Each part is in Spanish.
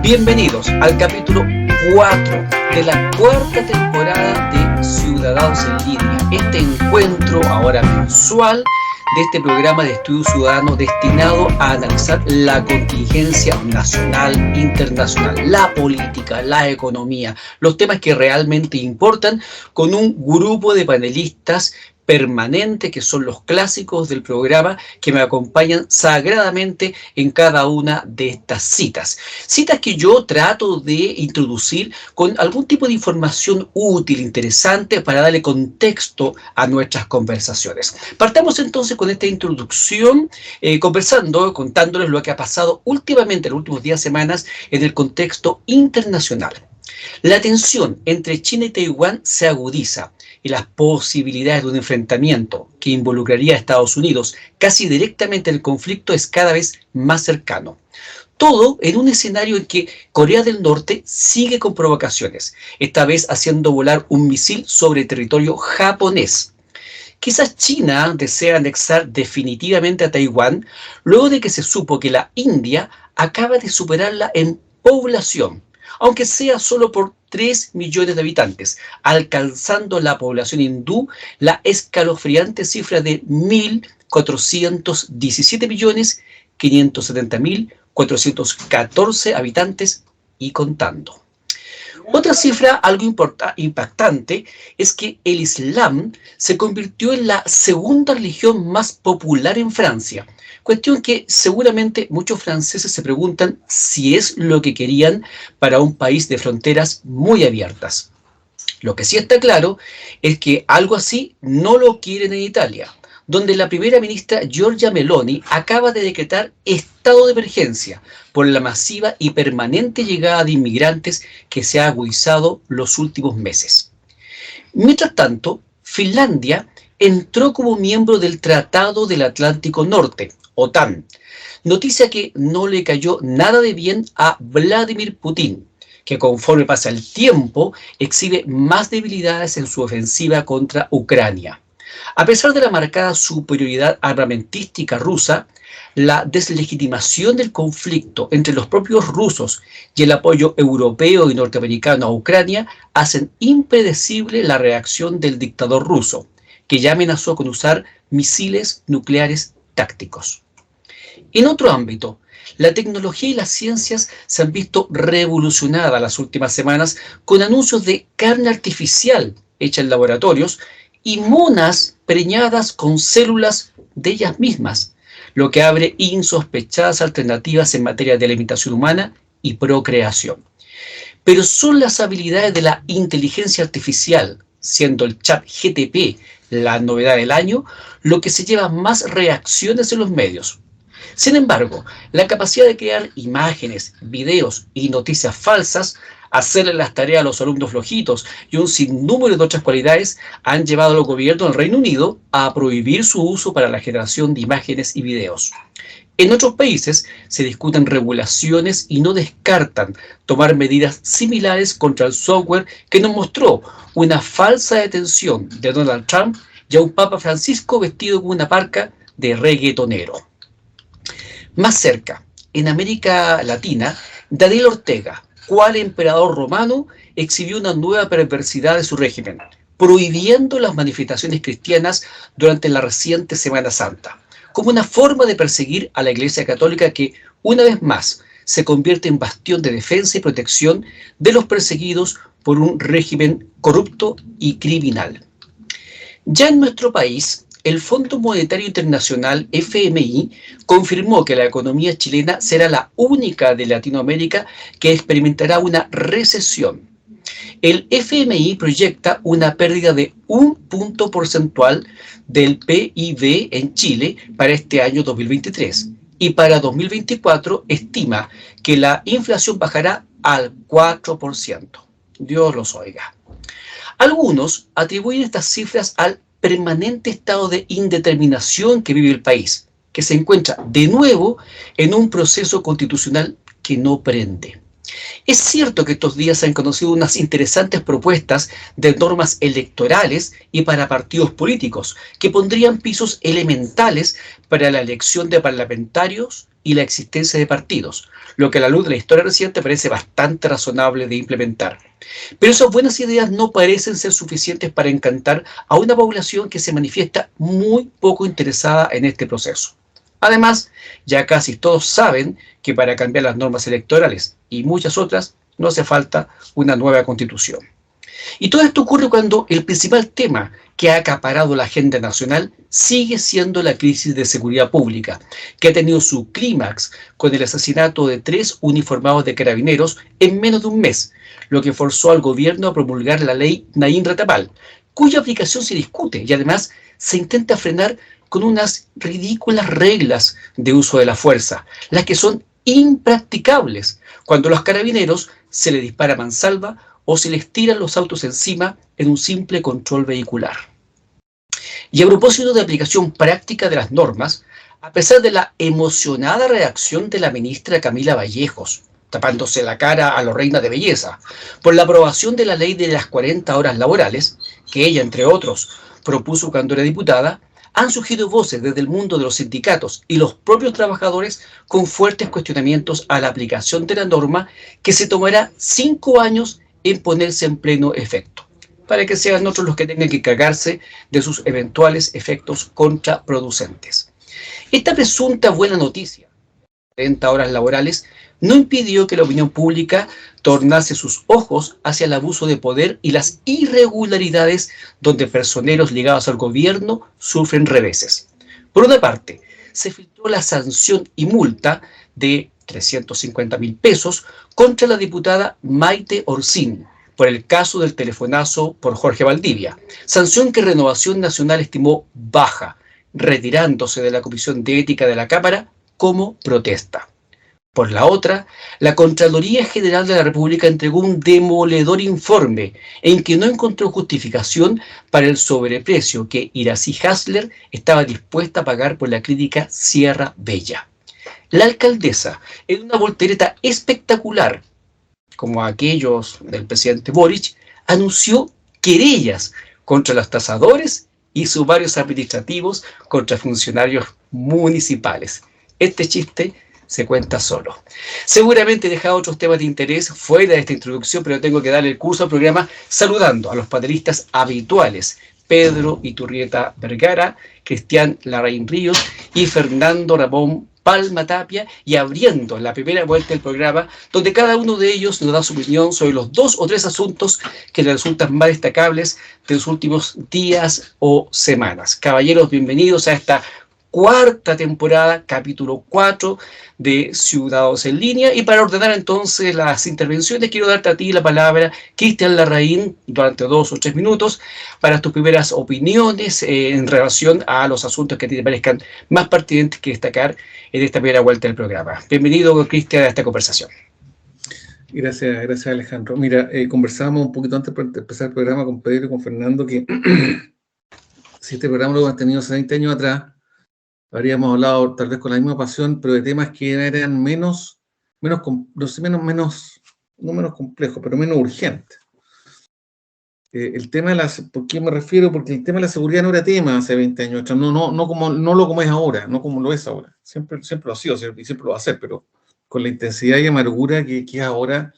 Bienvenidos al capítulo 4 de la cuarta temporada de Ciudadanos en Línea. Este encuentro ahora mensual de este programa de estudio ciudadano destinado a analizar la contingencia nacional, internacional, la política, la economía, los temas que realmente importan, con un grupo de panelistas permanente, que son los clásicos del programa, que me acompañan sagradamente en cada una de estas citas. Citas que yo trato de introducir con algún tipo de información útil, interesante, para darle contexto a nuestras conversaciones. Partamos entonces con esta introducción, contándoles lo que ha pasado últimamente, en los últimos días, semanas, en el contexto internacional. La tensión entre China y Taiwán se agudiza y las posibilidades de un enfrentamiento que involucraría a Estados Unidos casi directamente en el conflicto es cada vez más cercano. Todo en un escenario en que Corea del Norte sigue con provocaciones, esta vez haciendo volar un misil sobre territorio japonés. Quizás China desea anexar definitivamente a Taiwán luego de que se supo que la India acaba de superarla en población, aunque sea solo por 3 millones de habitantes, alcanzando la población hindú la escalofriante cifra de 1.417.570.414 habitantes y contando. Otra cifra algo impactante es que el Islam se convirtió en la segunda religión más popular en Francia, cuestión que seguramente muchos franceses se preguntan si es lo que querían para un país de fronteras muy abiertas. Lo que sí está claro es que algo así no lo quieren en Italia, donde la primera ministra Giorgia Meloni acaba de decretar estado de emergencia por la masiva y permanente llegada de inmigrantes que se ha agudizado los últimos meses. Mientras tanto, Finlandia entró como miembro del Tratado del Atlántico Norte, OTAN, noticia que no le cayó nada de bien a Vladimir Putin, que conforme pasa el tiempo exhibe más debilidades en su ofensiva contra Ucrania. A pesar de la marcada superioridad armamentística rusa, la deslegitimación del conflicto entre los propios rusos y el apoyo europeo y norteamericano a Ucrania hacen impredecible la reacción del dictador ruso, que ya amenazó con usar misiles nucleares tácticos. En otro ámbito, la tecnología y las ciencias se han visto revolucionadas las últimas semanas con anuncios de carne artificial hecha en laboratorios y monas preñadas con células de ellas mismas, lo que abre insospechadas alternativas en materia de alimentación humana y procreación. Pero son las habilidades de la inteligencia artificial, siendo el ChatGPT la novedad del año, lo que se lleva más reacciones en los medios. Sin embargo, la capacidad de crear imágenes, videos y noticias falsas, hacerle las tareas a los alumnos flojitos y un sinnúmero de otras cualidades han llevado al gobierno del Reino Unido a prohibir su uso para la generación de imágenes y videos. En otros países se discuten regulaciones y no descartan tomar medidas similares contra el software que nos mostró una falsa detención de Donald Trump y a un Papa Francisco vestido con una parca de reggaetonero. Más cerca, en América Latina, Daniel Ortega, cual emperador romano, exhibió una nueva perversidad de su régimen, prohibiendo las manifestaciones cristianas durante la reciente Semana Santa, como una forma de perseguir a la Iglesia Católica que, una vez más, se convierte en bastión de defensa y protección de los perseguidos por un régimen corrupto y criminal. Ya en nuestro país, el Fondo Monetario Internacional, FMI, confirmó que la economía chilena será la única de Latinoamérica que experimentará una recesión. El FMI proyecta una pérdida de 1 punto porcentual del PIB en Chile para este año 2023 y para 2024 estima que la inflación bajará al 4%. Dios los oiga. Algunos atribuyen estas cifras al permanente estado de indeterminación que vive el país, que se encuentra de nuevo en un proceso constitucional que no prende. Es cierto que estos días se han conocido unas interesantes propuestas de normas electorales y para partidos políticos que pondrían pisos elementales para la elección de parlamentarios y la existencia de partidos, lo que a la luz de la historia reciente parece bastante razonable de implementar. Pero esas buenas ideas no parecen ser suficientes para encantar a una población que se manifiesta muy poco interesada en este proceso. Además, ya casi todos saben que para cambiar las normas electorales y muchas otras no hace falta una nueva constitución. Y todo esto ocurre cuando el principal tema que ha acaparado la agenda nacional sigue siendo la crisis de seguridad pública, que ha tenido su clímax con el asesinato de 3 uniformados de carabineros en menos de un mes, lo que forzó al gobierno a promulgar la ley Naim Ratapal, cuya aplicación se discute y además se intenta frenar con unas ridículas reglas de uso de la fuerza, las que son impracticables cuando a los carabineros se les dispara a mansalva o se les tiran los autos encima en un simple control vehicular. Y a propósito de aplicación práctica de las normas, a pesar de la emocionada reacción de la ministra Camila Vallejos, tapándose la cara a la reina de belleza, por la aprobación de la ley de las 40 horas laborales, que ella, entre otros, propuso cuando era diputada, han surgido voces desde el mundo de los sindicatos y los propios trabajadores con fuertes cuestionamientos a la aplicación de la norma que se tomará 5 años en ponerse en pleno efecto, para que sean otros los que tengan que cargarse de sus eventuales efectos contraproducentes. Esta presunta buena noticia, 40 horas laborales, no impidió que la opinión pública tornase sus ojos hacia el abuso de poder y las irregularidades donde personeros ligados al gobierno sufren reveses. Por una parte, se filtró la sanción y multa de 350.000 pesos contra la diputada Maite Orsín por el caso del telefonazo por Jorge Valdivia, sanción que Renovación Nacional estimó baja, retirándose de la Comisión de Ética de la Cámara como protesta. Por la otra, la Contraloría General de la República entregó un demoledor informe en que no encontró justificación para el sobreprecio que Iracy Hasler estaba dispuesta a pagar por la clínica Sierra Bella. La alcaldesa, en una voltereta espectacular, como aquellos del presidente Boric, anunció querellas contra los tasadores y sumarios administrativos contra funcionarios municipales. Este chiste se cuenta solo. Seguramente he dejado otros temas de interés fuera de esta introducción, pero tengo que darle el curso al programa saludando a los panelistas habituales: Pedro Iturrieta Vergara, Cristian Larraín Ríos y Fernando Ramón Palma Tapia, y abriendo la primera vuelta del programa, donde cada uno de ellos nos da su opinión sobre los 2 o 3 asuntos que les resultan más destacables de los últimos días o semanas. Caballeros, bienvenidos a esta 4ª temporada, capítulo 4 de Ciudadanos en Línea. Y para ordenar entonces las intervenciones, quiero darte a ti la palabra, Cristian Larraín, durante 2 o 3 minutos, para tus primeras opiniones en relación a los asuntos que te parezcan más pertinentes que destacar en esta primera vuelta del programa. Bienvenido, Cristian, a esta conversación. Gracias Alejandro. Mira, conversábamos un poquito antes de empezar el programa con Pedro y con Fernando que si este programa lo hubieran tenido hace 20 años atrás, habríamos hablado tal vez con la misma pasión, pero de temas que eran menos complejos, pero menos urgentes. El tema de ¿por qué me refiero? Porque el tema de la seguridad no era tema hace 20 años atrás, no lo como es ahora, no como lo es ahora. Siempre lo ha sido y siempre lo va a ser, pero con la intensidad y amargura que es ahora,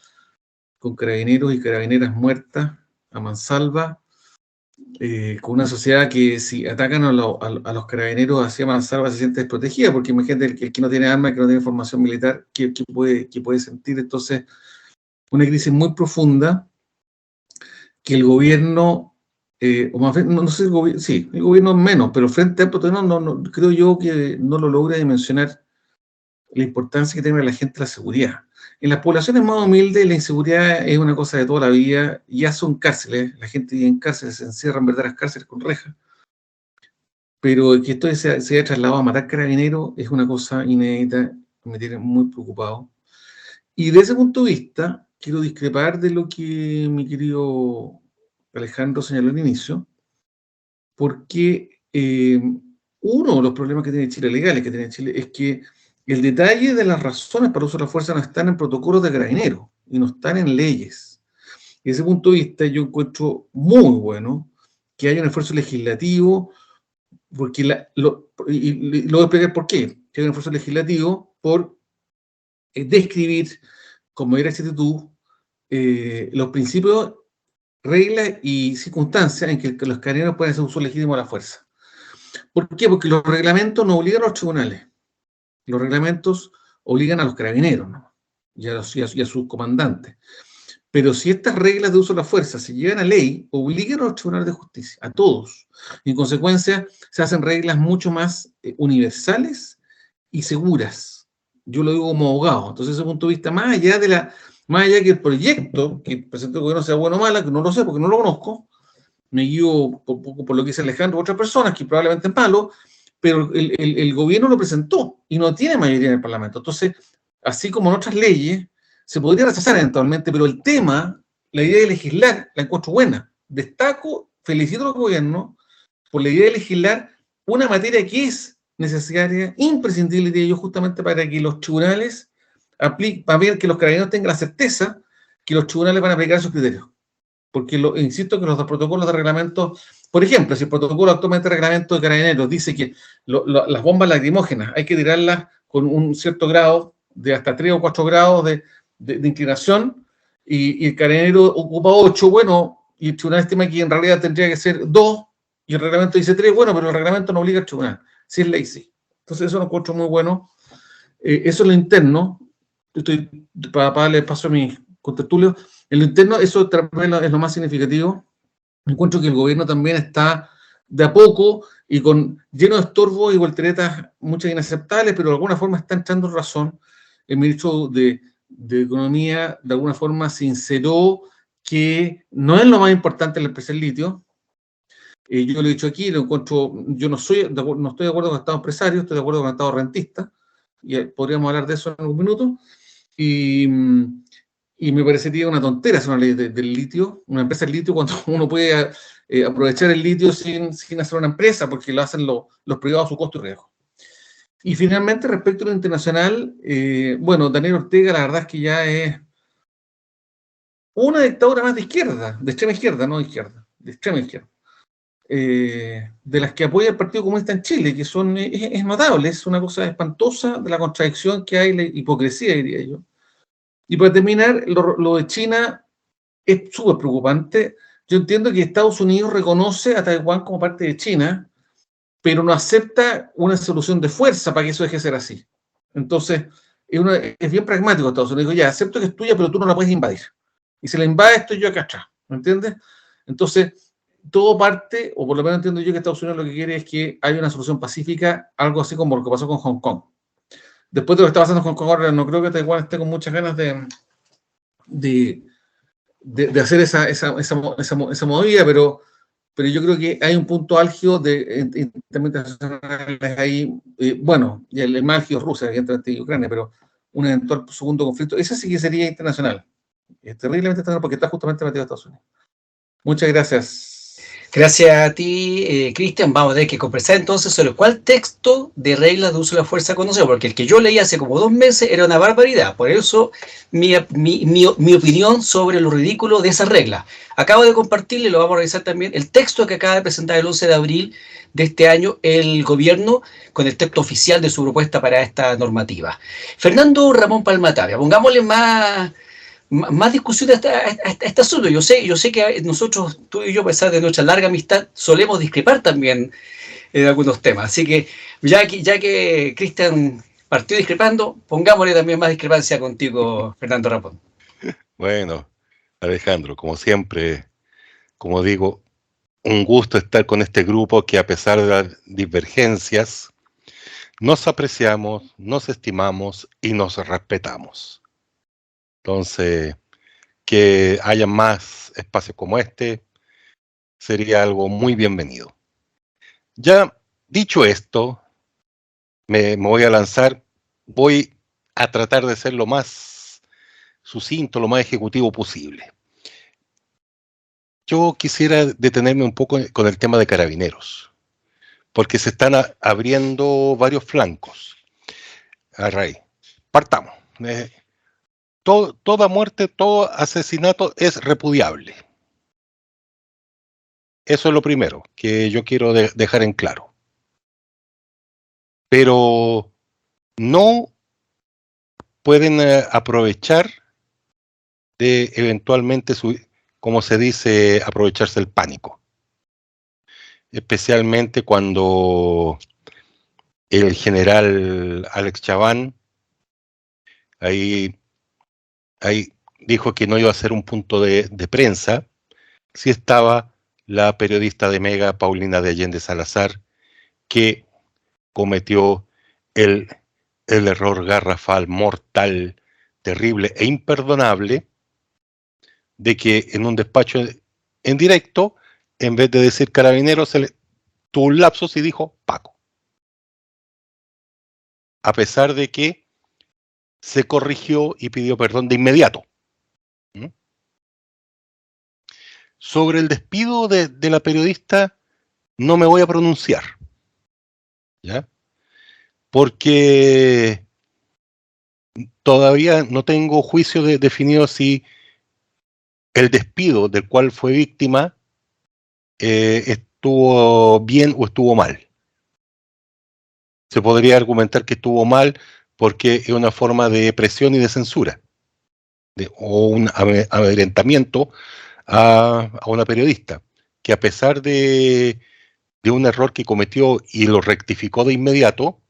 con carabineros y carabineras muertas a mansalva, con una sociedad que si atacan a los carabineros así a mansalva se siente desprotegida, porque imagínate el que no tiene armas, que no tiene formación militar, ¿qué puede sentir? Entonces, una crisis muy profunda que el gobierno, o más bien, no sé, el gobierno menos, pero frente a no, creo yo que no lo logra dimensionar la importancia que tiene la gente la seguridad. En las poblaciones más humildes la inseguridad es una cosa de toda la vida, ya son cárceles, la gente vive en cárceles, se encierra en verdaderas cárceles con rejas, pero que esto se haya trasladado a matar carabineros es una cosa inédita, me tiene muy preocupado. Y de ese punto de vista, quiero discrepar de lo que mi querido Alejandro señaló al inicio, porque uno de los problemas que tiene Chile, legales que tiene Chile, es que el detalle de las razones para el uso de la fuerza no están en protocolos de carabineros y no están en leyes. Y desde ese punto de vista yo encuentro muy bueno que haya un esfuerzo legislativo, porque y lo voy a explicar por qué. que hay un esfuerzo legislativo por describir con mayor exactitud los principios, reglas y circunstancias en que los carabineros pueden hacer uso legítimo de la fuerza. ¿Por qué? Porque los reglamentos no obligan a los tribunales. Los reglamentos obligan a los carabineros, ¿no? y a sus comandantes. Pero si estas reglas de uso de la fuerza se llevan a ley, obligan a los tribunales de justicia, a todos. Y en consecuencia, se hacen reglas mucho más universales y seguras. Yo lo digo como abogado. Entonces, desde ese punto de vista, más allá que el proyecto que presentó el gobierno sea bueno o malo, que no lo sé porque no lo conozco, me guío por lo que dice Alejandro u otras personas, que probablemente es malo, pero el gobierno lo presentó y no tiene mayoría en el Parlamento. Entonces, así como en otras leyes, se podría rechazar eventualmente, pero el tema, la idea de legislar, la encuentro buena. Destaco, felicito al gobierno por la idea de legislar una materia que es necesaria, imprescindible, diría yo, justamente para que los tribunales para ver que los carabineros tengan la certeza que los tribunales van a aplicar sus criterios. Porque insisto que los protocolos de reglamento, por ejemplo, si el protocolo actualmente de reglamento de carabineros dice que las bombas lacrimógenas hay que tirarlas con un cierto grado, de hasta 3 o 4 grados de inclinación, y el carabinero ocupa 8, bueno, y el tribunal estima que en realidad tendría que ser 2, y el reglamento dice 3, bueno, pero el reglamento no obliga al tribunal, si es ley, sí. Entonces eso lo encuentro muy bueno. Eso es lo interno. Para darle paso a mis contertulios. En lo interno, eso también es lo más significativo. Encuentro que el gobierno también está de a poco y lleno de estorbos y volteretas, muchas inaceptables, pero de alguna forma está entrando en razón. El ministro de Economía, de alguna forma, sinceró que no es lo más importante la empresa del litio. Yo lo he dicho aquí, lo encuentro, yo no estoy de acuerdo con el Estado empresario, estoy de acuerdo con el Estado rentista, y podríamos hablar de eso en algún minuto. Y me parecería una tontera hacer una ley del litio, una empresa del litio, cuando uno puede aprovechar el litio sin hacer una empresa, porque lo hacen los privados a su costo y riesgo. Y finalmente, respecto a lo internacional, bueno, Daniel Ortega, la verdad es que ya es una dictadura más de izquierda, de extrema izquierda, no de izquierda, de extrema izquierda. De las que apoya el Partido Comunista en Chile, que es notable, es una cosa espantosa de la contradicción que hay, la hipocresía, diría yo. Y para terminar, lo de China es súper preocupante. Yo entiendo que Estados Unidos reconoce a Taiwán como parte de China, pero no acepta una solución de fuerza para que eso deje de ser así. Entonces, es bien pragmático Estados Unidos. Ya, acepto que es tuya, pero tú no la puedes invadir. Y si la invades, estoy yo acá atrás. ¿Me entiendes? Entonces, todo parte, o por lo menos entiendo yo que Estados Unidos lo que quiere es que haya una solución pacífica, algo así como lo que pasó con Hong Kong. Después de lo que está pasando con Hong Kong ahora, no creo que Taiwán esté con muchas ganas de hacer esa movida, pero yo creo que hay un punto álgido de internacionales ahí, bueno, y el más álgido es Rusia, evidentemente, y Ucrania, pero un eventual segundo conflicto, ese sí que sería internacional. Es terriblemente internacional porque está justamente metido a Estados Unidos. Muchas gracias. Gracias a ti, Cristian. Vamos a tener que conversar entonces sobre cuál texto de reglas de uso de la fuerza conocemos, porque el que yo leí hace como 2 meses era una barbaridad. Por eso mi opinión sobre lo ridículo de esa regla. Acabo de compartirle, lo vamos a revisar también, el texto que acaba de presentar el 11 de abril de este año el gobierno con el texto oficial de su propuesta para esta normativa. Fernando Ramón Palmatavia, pongámosle más discusión a este asunto. Yo sé que nosotros, tú y yo, a pesar de nuestra larga amistad, solemos discrepar también en algunos temas. Así que ya que Cristian partió discrepando, pongámosle también más discrepancia contigo, Fernando Ramón. Bueno, Alejandro, como siempre, como digo, un gusto estar con este grupo que, a pesar de las divergencias, nos apreciamos, nos estimamos y nos respetamos. Entonces, que haya más espacios como este sería algo muy bienvenido. Ya dicho esto, me voy a lanzar, voy a tratar de ser lo más sucinto, lo más ejecutivo posible. Yo quisiera detenerme un poco con el tema de carabineros, porque se están abriendo varios flancos. Array, partamos. Toda muerte, todo asesinato es repudiable. Eso es lo primero que yo quiero dejar en claro. Pero no pueden aprovechar de eventualmente, como se dice, aprovecharse el pánico. Especialmente cuando el general Alex Chaban ahí dijo que no iba a ser un punto de prensa si estaba la periodista de Mega, Paulina de Allende Salazar, que cometió el error garrafal, mortal, terrible e imperdonable de que en un despacho en directo, en vez de decir Carabineros, tuvo un lapsus y dijo Paco. A pesar de que se corrigió y pidió perdón de inmediato. ¿Mm? Sobre el despido de la periodista no me voy a pronunciar, ¿ya? Porque todavía no tengo juicio definido si el despido del cual fue víctima estuvo bien o estuvo mal. Se podría argumentar que estuvo mal porque es una forma de presión y de censura, o un amedrentamiento a una periodista, que a pesar de un error que cometió y lo rectificó de inmediato,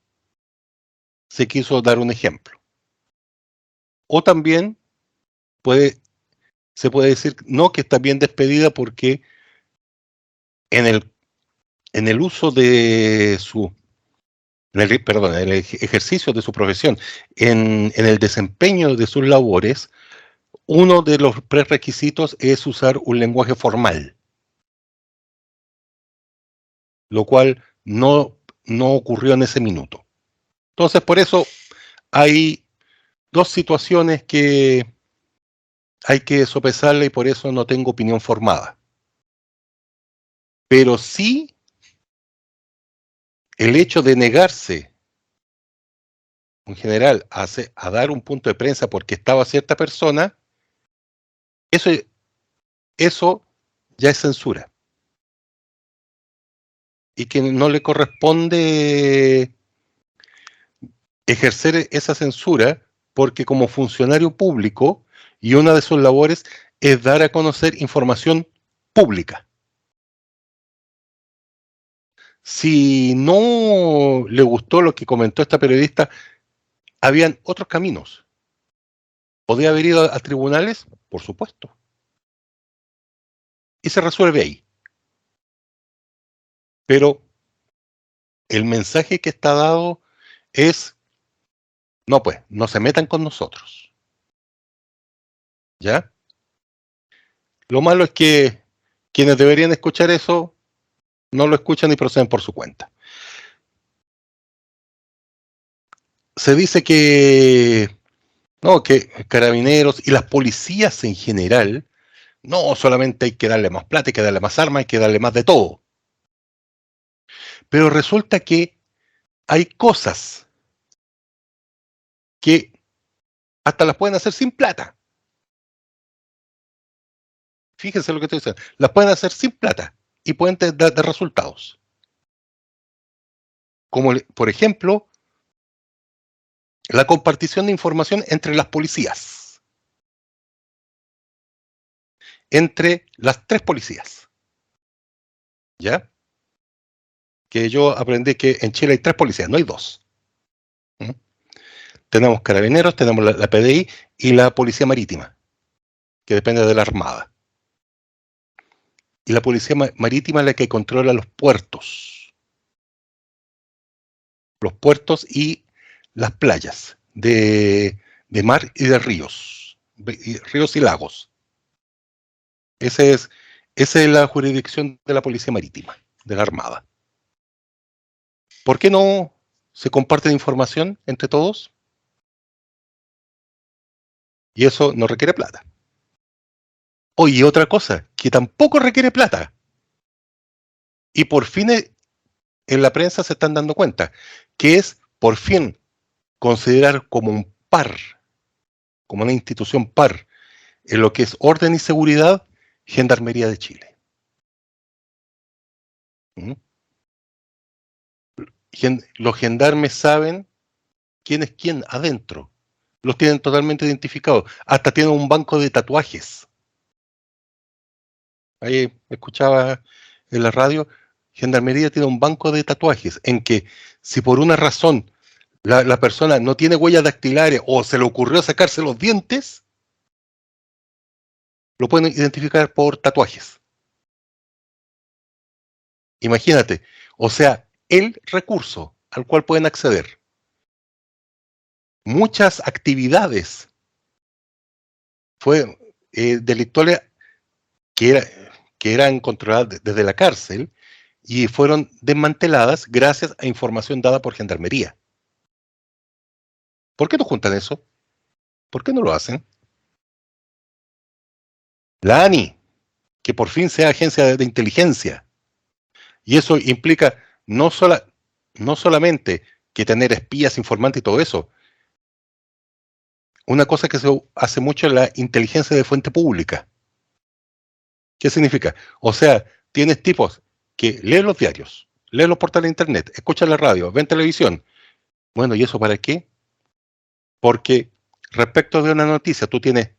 se quiso dar un ejemplo. O también se puede decir no, que está bien despedida porque en el uso de en el ejercicio de su profesión, en el desempeño de sus labores, uno de los prerequisitos es usar un lenguaje formal, lo cual no ocurrió en ese minuto. Entonces, por eso hay dos situaciones que hay que sopesarla y por eso no tengo opinión formada. Pero sí, el hecho de negarse, en general, a dar un punto de prensa porque estaba cierta persona, eso ya es censura. Y que no le corresponde ejercer esa censura porque como funcionario público, y una de sus labores es dar a conocer información pública. Si no le gustó lo que comentó esta periodista, habían otros caminos. ¿Podría haber ido a tribunales? Por supuesto. Y se resuelve ahí. Pero el mensaje que está dado es, no pues, no se metan con nosotros. ¿Ya? Lo malo es que quienes deberían escuchar eso, no lo escuchan y proceden por su cuenta. Se dice que, no, que carabineros y las policías en general, no solamente hay que darle más plata, hay que darle más armas, hay que darle más de todo. Pero resulta que hay cosas que hasta las pueden hacer sin plata. Fíjense lo que estoy diciendo. Las pueden hacer sin plata y pueden dar resultados. Como, por ejemplo, la compartición de información entre las policías. Entre las 3 policías. ¿Ya? Que yo aprendí que en Chile hay 3 policías, no hay 2. ¿Mm? Tenemos carabineros, tenemos la PDI y la policía marítima, que depende de la Armada. Y la policía marítima es la que controla los puertos. Los puertos y las playas de mar y de ríos. Ríos y lagos. Esa es la jurisdicción de la policía marítima, de la Armada. ¿Por qué no se comparte información entre todos? Y eso no requiere plata. Oye, otra cosa, que tampoco requiere plata. Y por fin en la prensa se están dando cuenta, que es por fin considerar como un par, como una institución par, en lo que es orden y seguridad, Gendarmería de Chile. ¿Mm? Los gendarmes saben quién es quién adentro. Los tienen totalmente identificados. Hasta tienen un banco de tatuajes. Ahí escuchaba en la radio, Gendarmería tiene un banco de tatuajes en que si por una razón la persona no tiene huellas dactilares o se le ocurrió sacarse los dientes, lo pueden identificar por tatuajes. Imagínate, o sea, el recurso al cual pueden acceder. Muchas actividades delictuales que, que eran controladas desde la cárcel y fueron desmanteladas gracias a información dada por Gendarmería. ¿Por qué no juntan eso? ¿Por qué no lo hacen? La ANI, que por fin sea agencia de inteligencia. Y eso implica no solamente que tener espías, informantes y todo eso. Una cosa que se hace mucho es la inteligencia de fuente pública. ¿Qué significa? O sea, tienes tipos que leen los diarios, leen los portales de internet, escuchan la radio, ven televisión. Bueno, ¿y eso para qué? Porque respecto de una noticia, tú tienes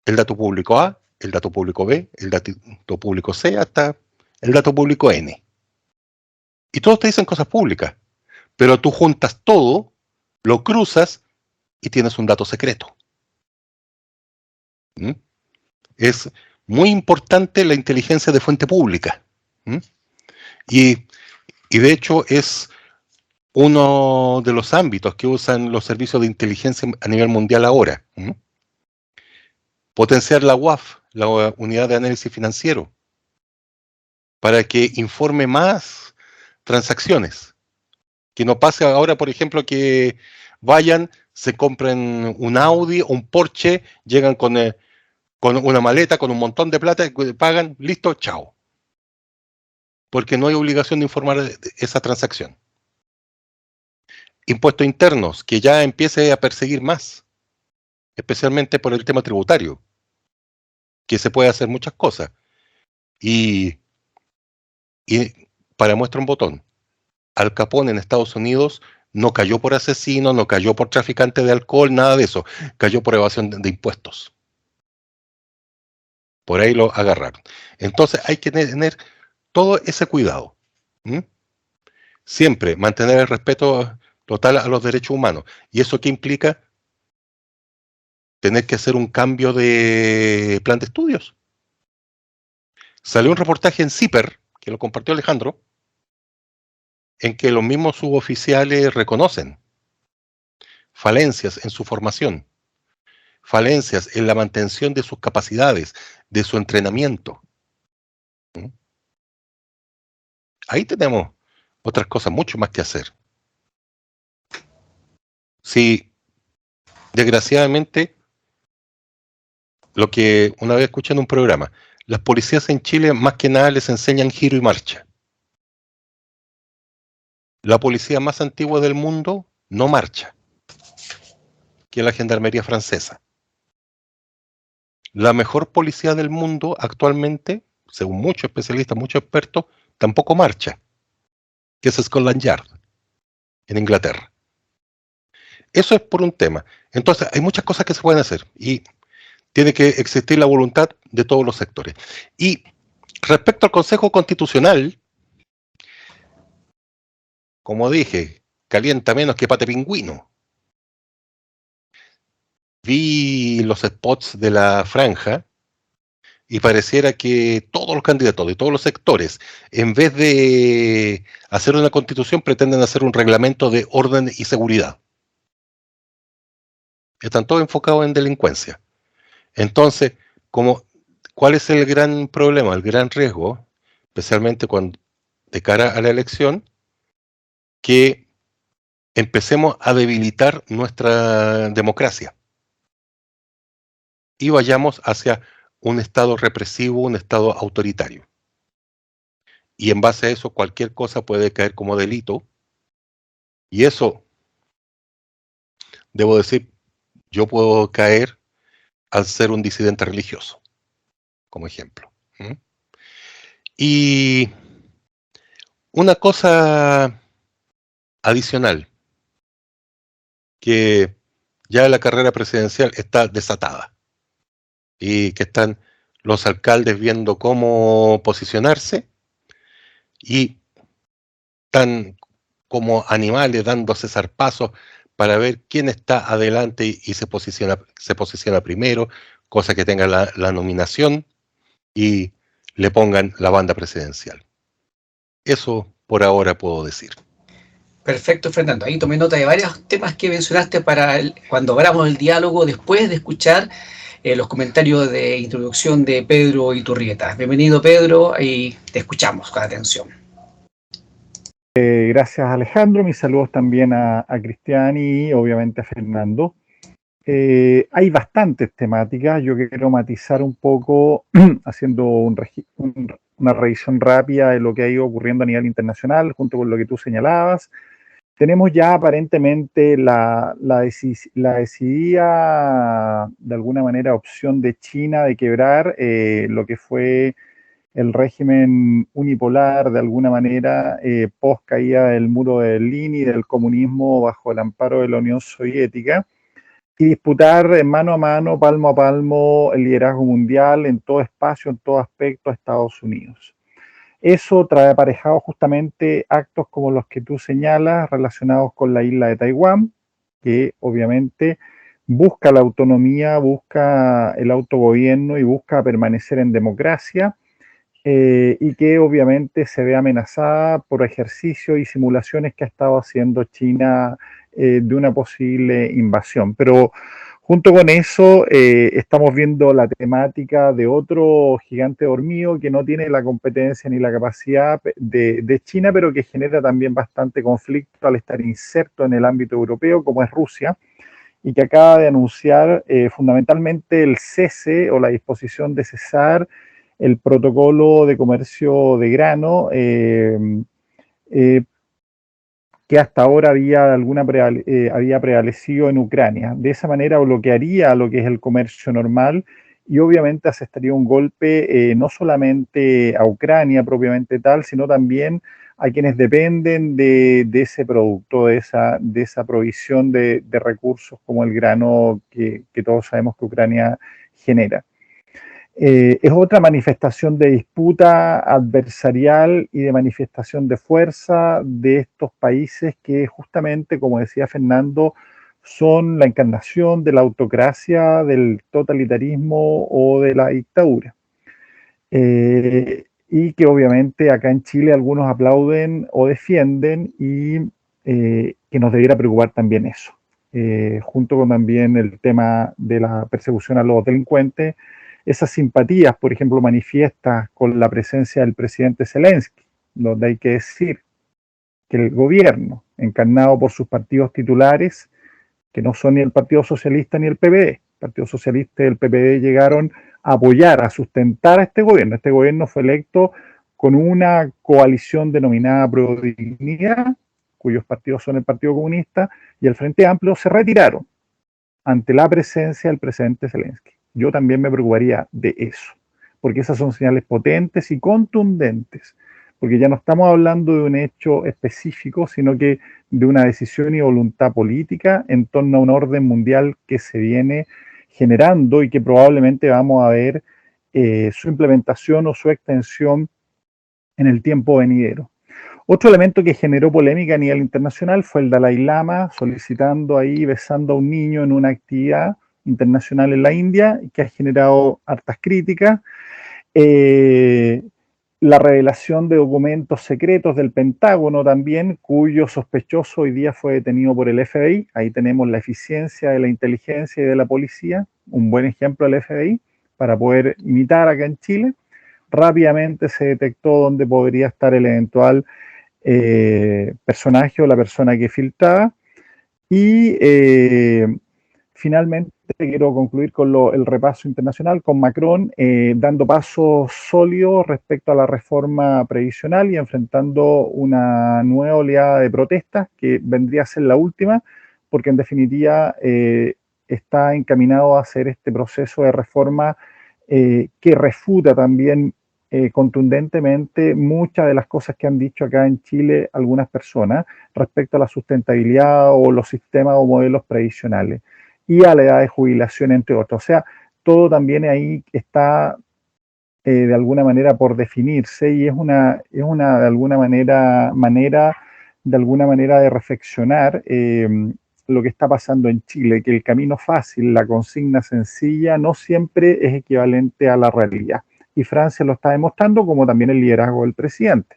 el dato público A, el dato público B, el dato público C, hasta el dato público N. Y todos te dicen cosas públicas, pero tú juntas todo, lo cruzas y tienes un dato secreto. ¿Mm? Es muy importante la inteligencia de fuente pública. ¿Mm? Y de hecho es uno de los ámbitos que usan los servicios de inteligencia a nivel mundial ahora. ¿Mm? Potenciar la UAF, la Unidad de Análisis Financiero, para que informe más transacciones. Que no pase ahora, por ejemplo, que vayan, se compren un Audi, un Porsche, llegan con una maleta, con un montón de plata, pagan, listo, chao. Porque no hay obligación de informar de esa transacción. Impuestos internos, que ya empiece a perseguir más, especialmente por el tema tributario, que se puede hacer muchas cosas. Y para muestra un botón, Al Capone en Estados Unidos no cayó por asesino, no cayó por traficante de alcohol, nada de eso. Cayó por evasión de impuestos. Por ahí lo agarraron. Entonces hay que tener todo ese cuidado. ¿Mm? Siempre mantener el respeto total a los derechos humanos. ¿Y eso qué implica? Tener que hacer un cambio de plan de estudios. Salió un reportaje en CIPER, que lo compartió Alejandro, en que los mismos suboficiales reconocen falencias en su formación, falencias en la mantención de sus capacidades, de su entrenamiento. ¿Mm? Ahí tenemos otras cosas mucho más que hacer. Si, desgraciadamente, lo que una vez escuché en un programa, las policías en Chile más que nada les enseñan giro y marcha. La policía más antigua del mundo no marcha, que es la Gendarmería francesa. La mejor policía del mundo actualmente, según muchos especialistas, muchos expertos, tampoco marcha, que es Scotland Yard, en Inglaterra. Eso es por un tema. Entonces, hay muchas cosas que se pueden hacer y tiene que existir la voluntad de todos los sectores. Y respecto al Consejo Constitucional, como dije, calienta menos que pate pingüino. Vi los spots de la franja y pareciera que todos los candidatos de todos los sectores, en vez de hacer una constitución, pretenden hacer un reglamento de orden y seguridad. Están todos enfocados en delincuencia. Entonces, ¿cuál es el gran problema, el gran riesgo, especialmente de cara a la elección? Que empecemos a debilitar nuestra democracia y vayamos hacia un estado represivo, un estado autoritario. Y en base a eso, cualquier cosa puede caer como delito. Y eso, debo decir, yo puedo caer al ser un disidente religioso, como ejemplo. ¿Mm? Y una cosa adicional, que ya la carrera presidencial está desatada y que están los alcaldes viendo cómo posicionarse y están como animales dándose zarpazos para ver quién está adelante y se posiciona primero, cosa que tenga la nominación y le pongan la banda presidencial. Eso por ahora puedo decir. Perfecto, Fernando. Ahí tomé nota de varios temas que mencionaste para cuando abramos el diálogo después de escuchar los comentarios de introducción de Pedro Iturrieta. Bienvenido, Pedro, y te escuchamos con atención. Gracias, Alejandro. Mis saludos también a Cristian y obviamente a Fernando. Hay bastantes temáticas. Yo quiero matizar un poco haciendo una revisión rápida de lo que ha ido ocurriendo a nivel internacional, junto con lo que tú señalabas. Tenemos ya aparentemente la decidida, de alguna manera, opción de China de quebrar lo que fue el régimen unipolar, de alguna manera, post caída del muro de Berlín y del comunismo bajo el amparo de la Unión Soviética, y disputar mano a mano, palmo a palmo, el liderazgo mundial en todo espacio, en todo aspecto a Estados Unidos. Eso trae aparejado justamente actos como los que tú señalas, relacionados con la isla de Taiwán, que obviamente busca la autonomía, busca el autogobierno y busca permanecer en democracia, y que obviamente se ve amenazada por ejercicios y simulaciones que ha estado haciendo China de una posible invasión. Pero junto con eso estamos viendo la temática de otro gigante dormido que no tiene la competencia ni la capacidad de China, pero que genera también bastante conflicto al estar inserto en el ámbito europeo, como es Rusia, y que acaba de anunciar fundamentalmente el cese o la disposición de cesar el protocolo de comercio de grano que hasta ahora había prevalecido en Ucrania. De esa manera bloquearía lo que es el comercio normal y obviamente asestaría un golpe no solamente a Ucrania propiamente tal, sino también a quienes dependen de ese producto, de esa provisión de recursos como el grano que todos sabemos que Ucrania genera. Es otra manifestación de disputa adversarial y de manifestación de fuerza de estos países que justamente, como decía Fernando, son la encarnación de la autocracia, del totalitarismo o de la dictadura. Y que obviamente acá en Chile algunos aplauden o defienden y que nos debiera preocupar también eso. Junto con también el tema de la persecución a los delincuentes, esas simpatías, por ejemplo, manifiestas con la presencia del presidente Zelensky, donde hay que decir que el gobierno, encarnado por sus partidos titulares, que no son ni el Partido Socialista ni el PPD, el Partido Socialista y el PPD llegaron a apoyar, a sustentar a este gobierno. Este gobierno fue electo con una coalición denominada Prodignidad, cuyos partidos son el Partido Comunista y el Frente Amplio, se retiraron ante la presencia del presidente Zelensky. Yo también me preocuparía de eso, porque esas son señales potentes y contundentes, porque ya no estamos hablando de un hecho específico, sino que de una decisión y voluntad política en torno a un orden mundial que se viene generando y que probablemente vamos a ver su implementación o su extensión en el tiempo venidero. Otro elemento que generó polémica a nivel internacional fue el Dalai Lama solicitando ahí, besando a un niño en una actividad internacional en la India, que ha generado hartas críticas. La revelación de documentos secretos del Pentágono también, cuyo sospechoso hoy día fue detenido por el FBI. Ahí tenemos la eficiencia de la inteligencia y de la policía, un buen ejemplo del FBI, para poder imitar acá en Chile. Rápidamente se detectó dónde podría estar el eventual personaje o la persona que filtraba. Y finalmente quiero concluir con el repaso internacional, con Macron dando pasos sólidos respecto a la reforma previsional y enfrentando una nueva oleada de protestas que vendría a ser la última, porque en definitiva está encaminado a hacer este proceso de reforma que refuta también contundentemente muchas de las cosas que han dicho acá en Chile algunas personas respecto a la sustentabilidad o los sistemas o modelos previsionales y a la edad de jubilación, entre otros. O sea, todo también ahí está de alguna manera por definirse y es una de alguna manera de reflexionar lo que está pasando en Chile, que el camino fácil, la consigna sencilla, no siempre es equivalente a la realidad. Y Francia lo está demostrando, como también el liderazgo del presidente,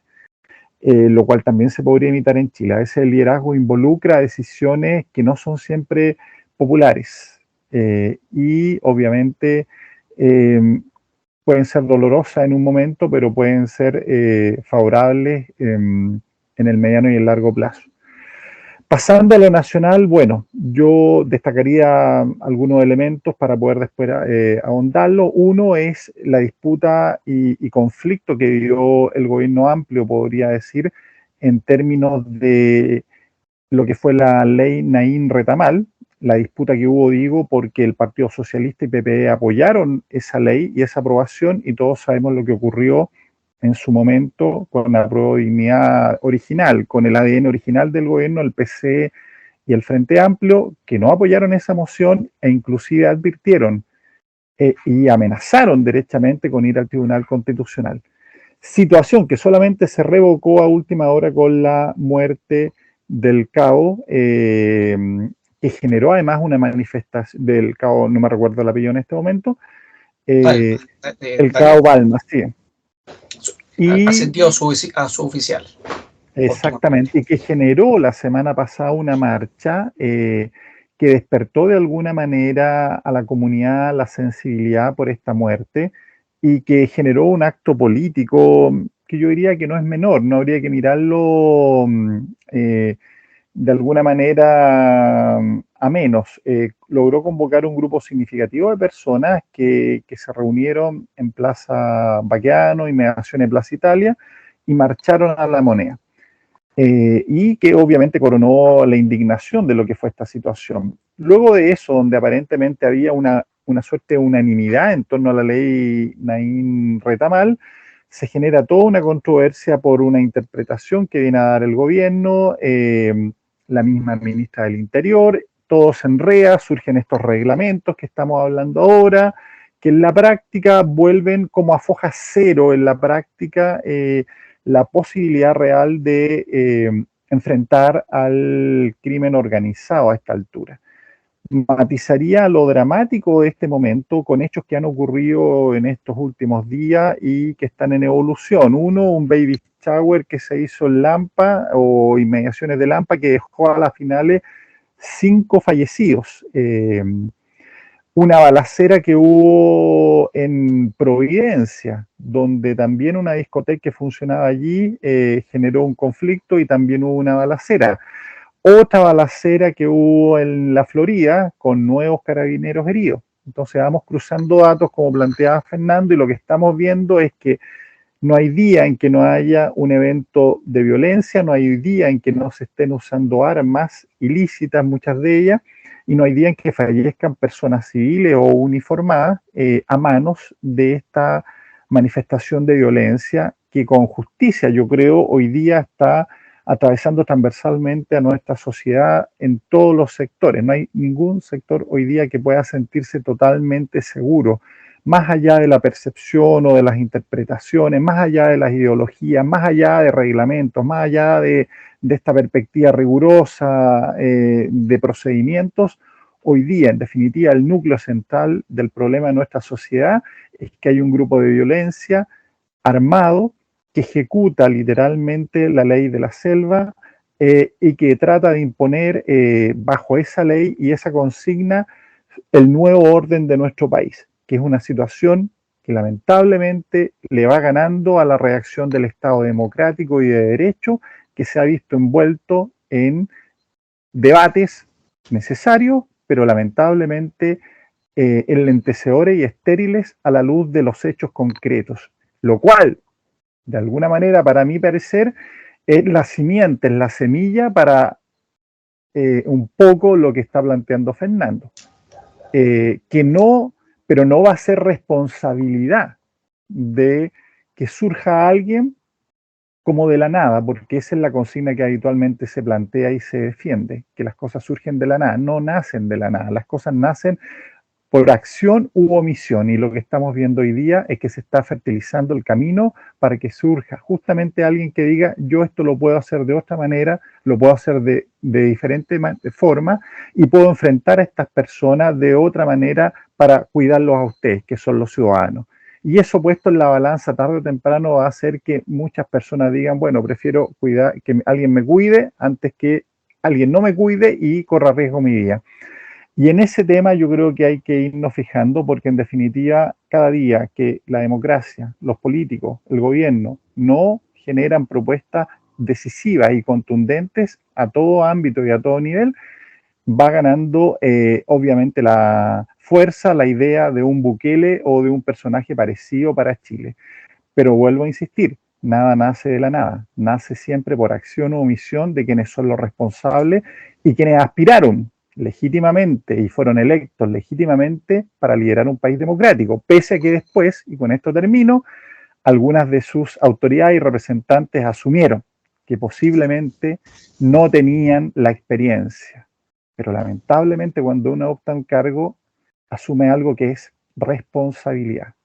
lo cual también se podría imitar en Chile. A veces el liderazgo involucra decisiones que no son siempre populares y obviamente pueden ser dolorosas en un momento, pero pueden ser favorables en el mediano y el largo plazo. Pasando a lo nacional, bueno, yo destacaría algunos elementos para poder después ahondarlo. Uno es la disputa y conflicto que vivió el gobierno amplio, podría decir, en términos de lo que fue la ley Naín-Retamal, la disputa que hubo, digo, porque el Partido Socialista y PPD apoyaron esa ley y esa aprobación, y todos sabemos lo que ocurrió en su momento con la Prueba de Dignidad original, con el ADN original del gobierno, el PC y el Frente Amplio, que no apoyaron esa moción e inclusive advirtieron y amenazaron derechamente con ir al Tribunal Constitucional. Situación que solamente se revocó a última hora con la muerte del cabo, que generó además una manifestación del cabo, no me recuerdo el apellido en este momento, el cabo Balmas, sí. Y ascendió a su oficial. exactamente, y que generó la semana pasada una marcha que despertó de alguna manera a la comunidad la sensibilidad por esta muerte y que generó un acto político que yo diría que no es menor, no habría que mirarlo de alguna manera a menos. Logró convocar un grupo significativo de personas que se reunieron en Plaza Baqueano, inmediación de Plaza Italia, y marcharon a la Moneda. Y que obviamente coronó la indignación de lo que fue esta situación. Luego de eso, donde aparentemente había una suerte de unanimidad en torno a la ley Naín-Retamal, se genera toda una controversia por una interpretación que viene a dar el gobierno, la misma ministra del Interior, todo se enreda, surgen estos reglamentos que estamos hablando ahora, que en la práctica vuelven como a foja cero en la práctica la posibilidad real de enfrentar al crimen organizado a esta altura. Matizaría lo dramático de este momento con hechos que han ocurrido en estos últimos días y que están en evolución. Uno, un baby shower que se hizo en Lampa o inmediaciones de Lampa que dejó a las finales 5 fallecidos. Una balacera que hubo en Providencia, donde también una discoteca que funcionaba allí generó un conflicto y también hubo una balacera. Otra balacera que hubo en la Florida con nuevos carabineros heridos. Entonces vamos cruzando datos como planteaba Fernando y lo que estamos viendo es que no hay día en que no haya un evento de violencia, no hay día en que no se estén usando armas ilícitas, muchas de ellas, y no hay día en que fallezcan personas civiles o uniformadas a manos de esta manifestación de violencia que con justicia, yo creo, hoy día está atravesando transversalmente a nuestra sociedad en todos los sectores. No hay ningún sector hoy día que pueda sentirse totalmente seguro, más allá de la percepción o de las interpretaciones, más allá de las ideologías, más allá de reglamentos, más allá de esta perspectiva rigurosa de procedimientos. Hoy día, en definitiva, el núcleo central del problema de nuestra sociedad es que hay un grupo de violencia armado que ejecuta literalmente la ley de la selva y que trata de imponer bajo esa ley y esa consigna el nuevo orden de nuestro país, que es una situación que lamentablemente le va ganando a la reacción del Estado democrático y de derecho, que se ha visto envuelto en debates necesarios, pero lamentablemente enlentecedores y estériles a la luz de los hechos concretos, lo cual de alguna manera, para mi parecer, es la simiente, es la semilla para un poco lo que está planteando Fernando. Que no, pero no va a ser responsabilidad de que surja alguien como de la nada, porque esa es la consigna que habitualmente se plantea y se defiende, que las cosas surgen de la nada, no nacen de la nada, las cosas nacen por acción u omisión, y lo que estamos viendo hoy día es que se está fertilizando el camino para que surja justamente alguien que diga, yo esto lo puedo hacer de otra manera, lo puedo hacer de diferente forma, y puedo enfrentar a estas personas de otra manera para cuidarlos a ustedes, que son los ciudadanos. Y eso puesto en la balanza tarde o temprano va a hacer que muchas personas digan, bueno, prefiero cuidar, que alguien me cuide antes que alguien no me cuide y corra riesgo mi vida. Y en ese tema yo creo que hay que irnos fijando, porque en definitiva cada día que la democracia, los políticos, el gobierno no generan propuestas decisivas y contundentes a todo ámbito y a todo nivel, va ganando obviamente la fuerza, la idea de un Bukele o de un personaje parecido para Chile. Pero vuelvo a insistir, nada nace de la nada, nace siempre por acción o omisión de quienes son los responsables y quienes aspiraron legítimamente y fueron electos legítimamente para liderar un país democrático, pese a que después, y con esto termino, algunas de sus autoridades y representantes asumieron que posiblemente no tenían la experiencia. Pero lamentablemente cuando uno opta un cargo, asume algo que es responsabilidad.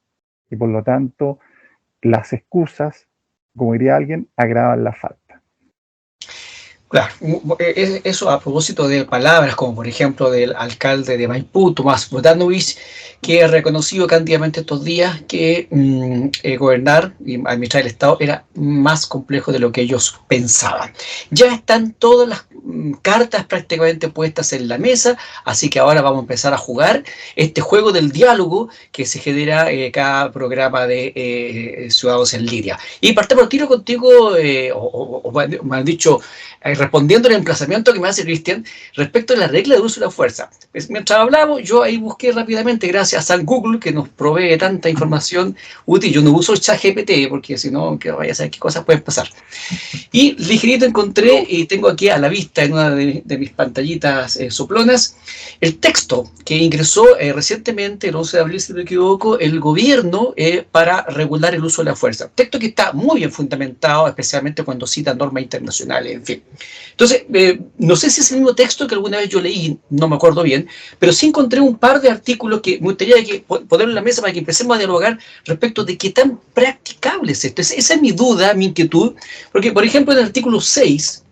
Y por lo tanto, las excusas, como diría alguien, agravan la falta. Claro, eso a propósito de palabras como por ejemplo del alcalde de Maipú, Tomás Bodanovich, que ha reconocido cándidamente estos días que gobernar y administrar el Estado era más complejo de lo que ellos pensaban. Ya están todas las cartas prácticamente puestas en la mesa, así que ahora vamos a empezar a jugar este juego del diálogo que se genera cada programa de Ciudadanos en Línea. Y partamos al tiro contigo, o me han dicho, respondiendo al emplazamiento que me hace Cristian respecto a la regla de uso de la fuerza. Mientras hablamos, yo ahí busqué rápidamente, gracias al Google, que nos provee tanta información útil. Yo no uso ChatGPT, porque si no, que vaya a saber qué cosas pueden pasar. Y ligerito encontré, y tengo aquí a la vista en una de mis pantallitas soplonas, el texto que ingresó recientemente, el 11 de abril, si no me equivoco, el gobierno para regular el uso de la fuerza. Texto que está muy bien fundamentado, especialmente cuando cita normas internacionales, en fin. Entonces, no sé si es el mismo texto que alguna vez yo leí, no me acuerdo bien, pero sí encontré un par de artículos que me gustaría ponerlo en la mesa para que empecemos a dialogar respecto de qué tan practicable es esto. Esa es mi duda, mi inquietud, porque, por ejemplo, en el artículo 6,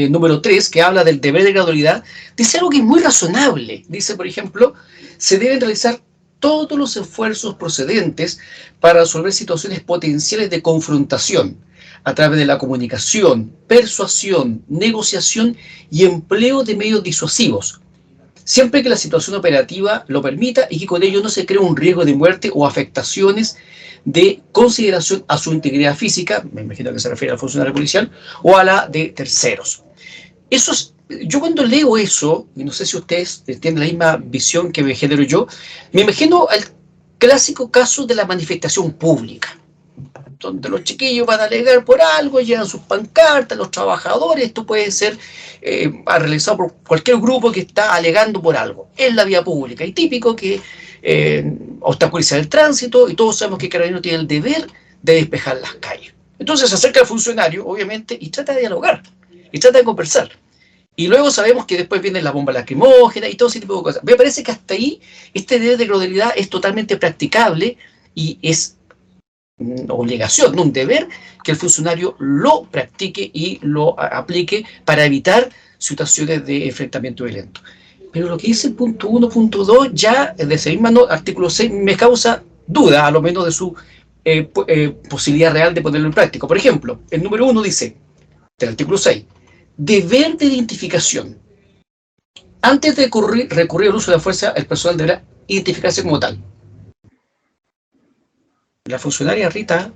número 3, que habla del deber de gradualidad, dice algo que es muy razonable. Dice, por ejemplo, se deben realizar todos los esfuerzos procedentes para resolver situaciones potenciales de confrontación a través de la comunicación, persuasión, negociación y empleo de medios disuasivos, siempre que la situación operativa lo permita y que con ello no se cree un riesgo de muerte o afectaciones de consideración a su integridad física, me imagino que se refiere al funcionario policial, o a la de terceros. Eso es, yo cuando leo eso, y no sé si ustedes tienen la misma visión que me genero yo, me imagino el clásico caso de la manifestación pública, donde los chiquillos van a alegar por algo, llevan sus pancartas, los trabajadores, esto puede ser realizado por cualquier grupo que está alegando por algo en la vía pública, y típico que obstaculizar el tránsito, y todos sabemos que Carabineros tiene el deber de despejar las calles. Entonces se acerca al funcionario, obviamente, y trata de dialogar, y trata de conversar. Y luego sabemos que después viene la bomba lacrimógena y todo ese tipo de cosas. Me parece que hasta ahí este deber de gradualidad es totalmente practicable y es una obligación, no un deber, que el funcionario lo practique y lo aplique para evitar situaciones de enfrentamiento violento. Pero lo que dice el punto 1, punto 2, ya de ese mismo artículo 6 me causa duda, a lo menos de su posibilidad real de ponerlo en práctica. Por ejemplo, el número 1 dice, del artículo 6, deber de identificación. Antes de recurrir al uso de la fuerza, el personal deberá identificarse como tal. La funcionaria Rita...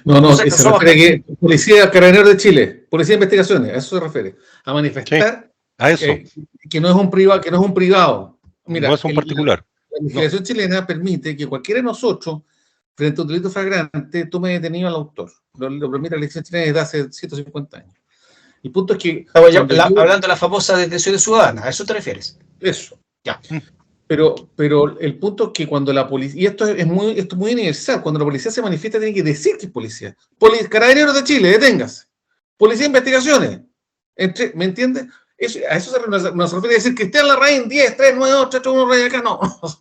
No, se refiere que Policía Carabineros de Chile, Policía de Investigaciones, a eso se refiere, a manifestar sí, a eso. Que no es un privado, Mira, no es un particular. La legislación chilena permite que cualquiera de nosotros, frente a un delito flagrante, tome detenido al autor. Lo permite la legislación chilena desde hace 150 años. El punto es que... hablando de la famosa detención ciudadana, ¿a eso te refieres? Eso. Ya. Pero el punto es que cuando la policía, y esto es muy universal, cuando la policía se manifiesta tiene que decir que es policía. Carabineros de Chile, deténgase. Policía de investigaciones. ¿Me entiendes? A eso no se refiere a decir Cristian Larraín, 10, 3, 9, 8, 8, 1, rey acá, no.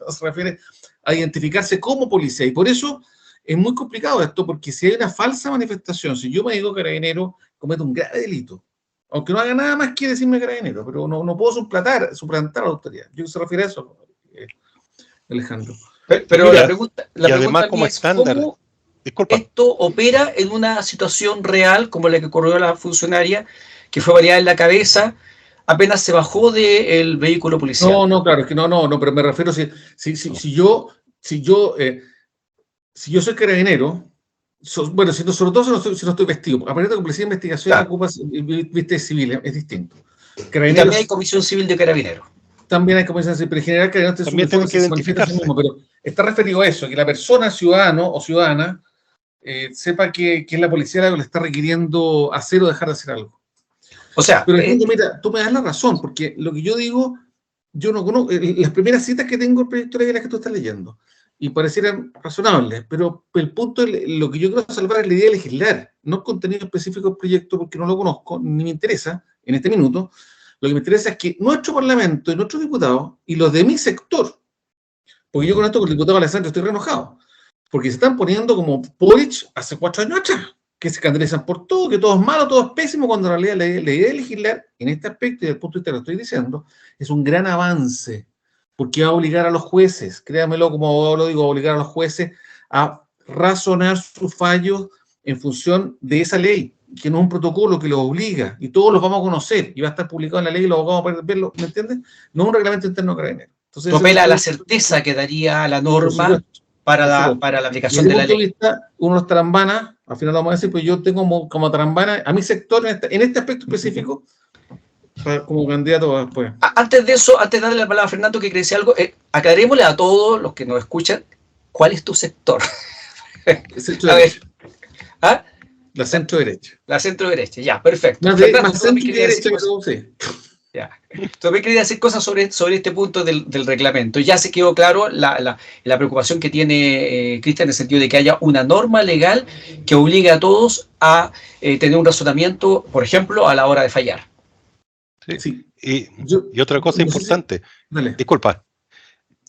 Se refiere a identificarse como policía. Y por eso es muy complicado esto, porque si hay una falsa manifestación, si yo me digo carabinero, cometo un grave delito. Aunque no haga nada más que decirme carabinero, pero no puedo suplantar a la autoridad. Yo se refiere a eso, Alejandro. Pero Mira, la pregunta además, aquí como es estándar, cómo disculpa, esto opera en una situación real como la que ocurrió a la funcionaria, que fue baleada en la cabeza apenas se bajó del vehículo policial. No, claro, es que no, pero me refiero si yo soy carabinero, bueno, sobre todo si no estoy vestido, aparte de que policía de investigación Claro. ocupas viste civil, es distinto. Y Carabineros también hay comisión civil de carabineros. también hay comisión civil, pero en general carabineros también tienen que se manifiesta a sí identificarse. mismo, pero está referido a eso, que la persona, ciudadano o ciudadana, sepa que es la policía la que le está requiriendo hacer o dejar de hacer algo. O sea, Pero mira, tú me das la razón, porque lo que yo digo, yo no conozco, las primeras citas que tengo del proyecto de ley las que tú estás leyendo, y parecieran razonables, pero el punto, lo que yo quiero salvar es la idea de legislar, no el contenido específico del proyecto, porque no lo conozco, ni me interesa en este minuto. Lo que me interesa es que nuestro Parlamento y nuestros diputados, y los de mi sector, porque yo con esto con el diputado Alessandro estoy re enojado, porque se están poniendo como Polich hace 4 años atrás, que se escandalizan por todo, que todo es malo, todo es pésimo, cuando en realidad la idea de legislar, en este aspecto, y desde el punto de vista que lo estoy diciendo, es un gran avance, porque va a obligar a los jueces, créanmelo como abogado lo digo, va a obligar a los jueces a razonar sus fallos en función de esa ley, que no es un protocolo que los obliga, y todos los vamos a conocer, y va a estar publicado en la ley y los abogados van a poder verlo, ¿me entiendes? No es un reglamento interno carabinero. Entonces, apela a la certeza que daría la norma para la aplicación de la ley. Vista, uno es trambana, al final lo vamos a decir, pues yo tengo como trambana a mi sector en este aspecto específico, como candidato después. Antes de eso, antes de darle la palabra a Fernando, que quiere decir algo, aclarémosle a todos los que nos escuchan, ¿cuál es tu sector? A ver. ¿Ah? La centro derecha. La centro derecha, ya, perfecto. Más centro y derecha que todo, sí. Ya. Entonces quería decir cosas sobre este punto del reglamento. Ya se quedó claro la preocupación que tiene Cristian en el sentido de que haya una norma legal que obligue a todos a tener un razonamiento, por ejemplo, a la hora de fallar. Sí. Y otra cosa importante, disculpa,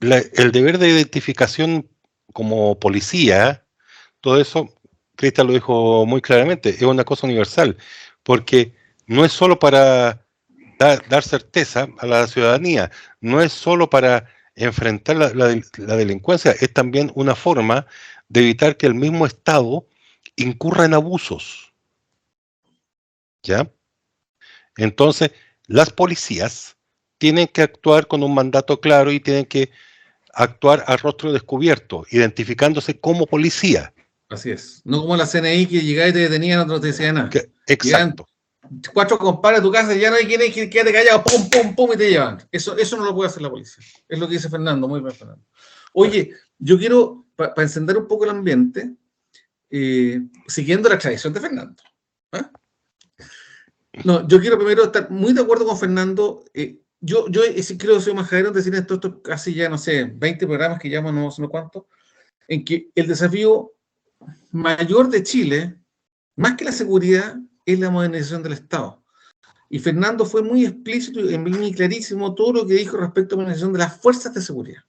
el deber de identificación como policía, todo eso, Cristian lo dijo muy claramente, es una cosa universal, porque no es solo para dar certeza a la ciudadanía, no es solo para enfrentar la delincuencia, es también una forma de evitar que el mismo Estado incurra en abusos. ¿Ya? Entonces, las policías tienen que actuar con un mandato claro y tienen que actuar a rostro descubierto, identificándose como policía. Así es. No como la CNI que llegaba y te detenían, no te decía nada. Exacto. 4 compadres a tu casa, ya no hay quien hay que quedarte callado, pum, pum, pum, y te llevan. Eso no lo puede hacer la policía. Es lo que dice Fernando, muy bien, Fernando. Oye, yo quiero, para encender un poco el ambiente, siguiendo la tradición de Fernando. No, yo quiero primero estar muy de acuerdo con Fernando. Yo sí creo que soy majadero en decir esto casi ya, no sé, 20 programas que llaman, no sé cuánto, en que el desafío mayor de Chile, más que la seguridad, es la modernización del Estado. Y Fernando fue muy explícito y muy clarísimo todo lo que dijo respecto a la modernización de las fuerzas de seguridad.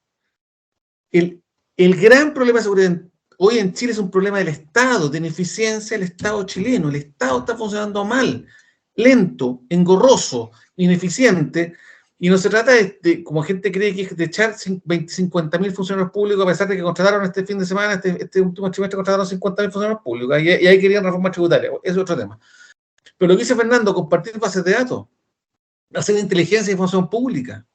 El gran problema de seguridad hoy en Chile es un problema del Estado, de ineficiencia del Estado chileno. El Estado está funcionando mal, lento, engorroso, ineficiente, y no se trata como gente cree que es de echar 50.000 funcionarios públicos, a pesar de que contrataron este fin de semana, este último trimestre contrataron 50.000 funcionarios públicos, y ahí querían reforma tributaria, es otro tema. Pero lo que dice Fernando, compartir bases de datos, hacer inteligencia y información pública.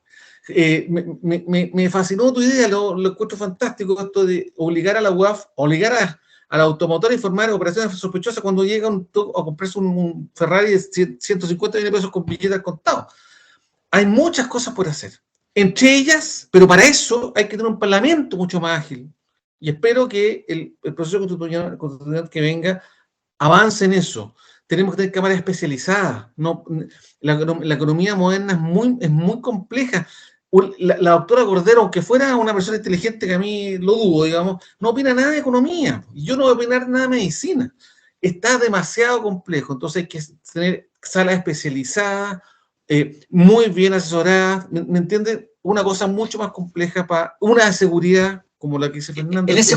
Me fascinó tu idea, lo encuentro fantástico, esto de obligar a la UAF, obligar a la automotora a informar operaciones sospechosas cuando llega a comprarse un Ferrari de 150 millones de pesos con billetes al contado. Hay muchas cosas por hacer. Entre ellas, pero para eso hay que tener un parlamento mucho más ágil. Y espero que el proceso constitucional que venga avance en eso. Tenemos que tener cámaras especializadas. La economía moderna es muy compleja. la doctora Cordero, aunque fuera una persona inteligente, que a mí lo dudo, digamos, no opina nada de economía, y yo no voy a opinar nada de medicina. Está demasiado complejo, entonces hay que tener salas especializadas, muy bien asesoradas, ¿me entiendes? Una cosa mucho más compleja para una seguridad como la que dice Fernando. En ese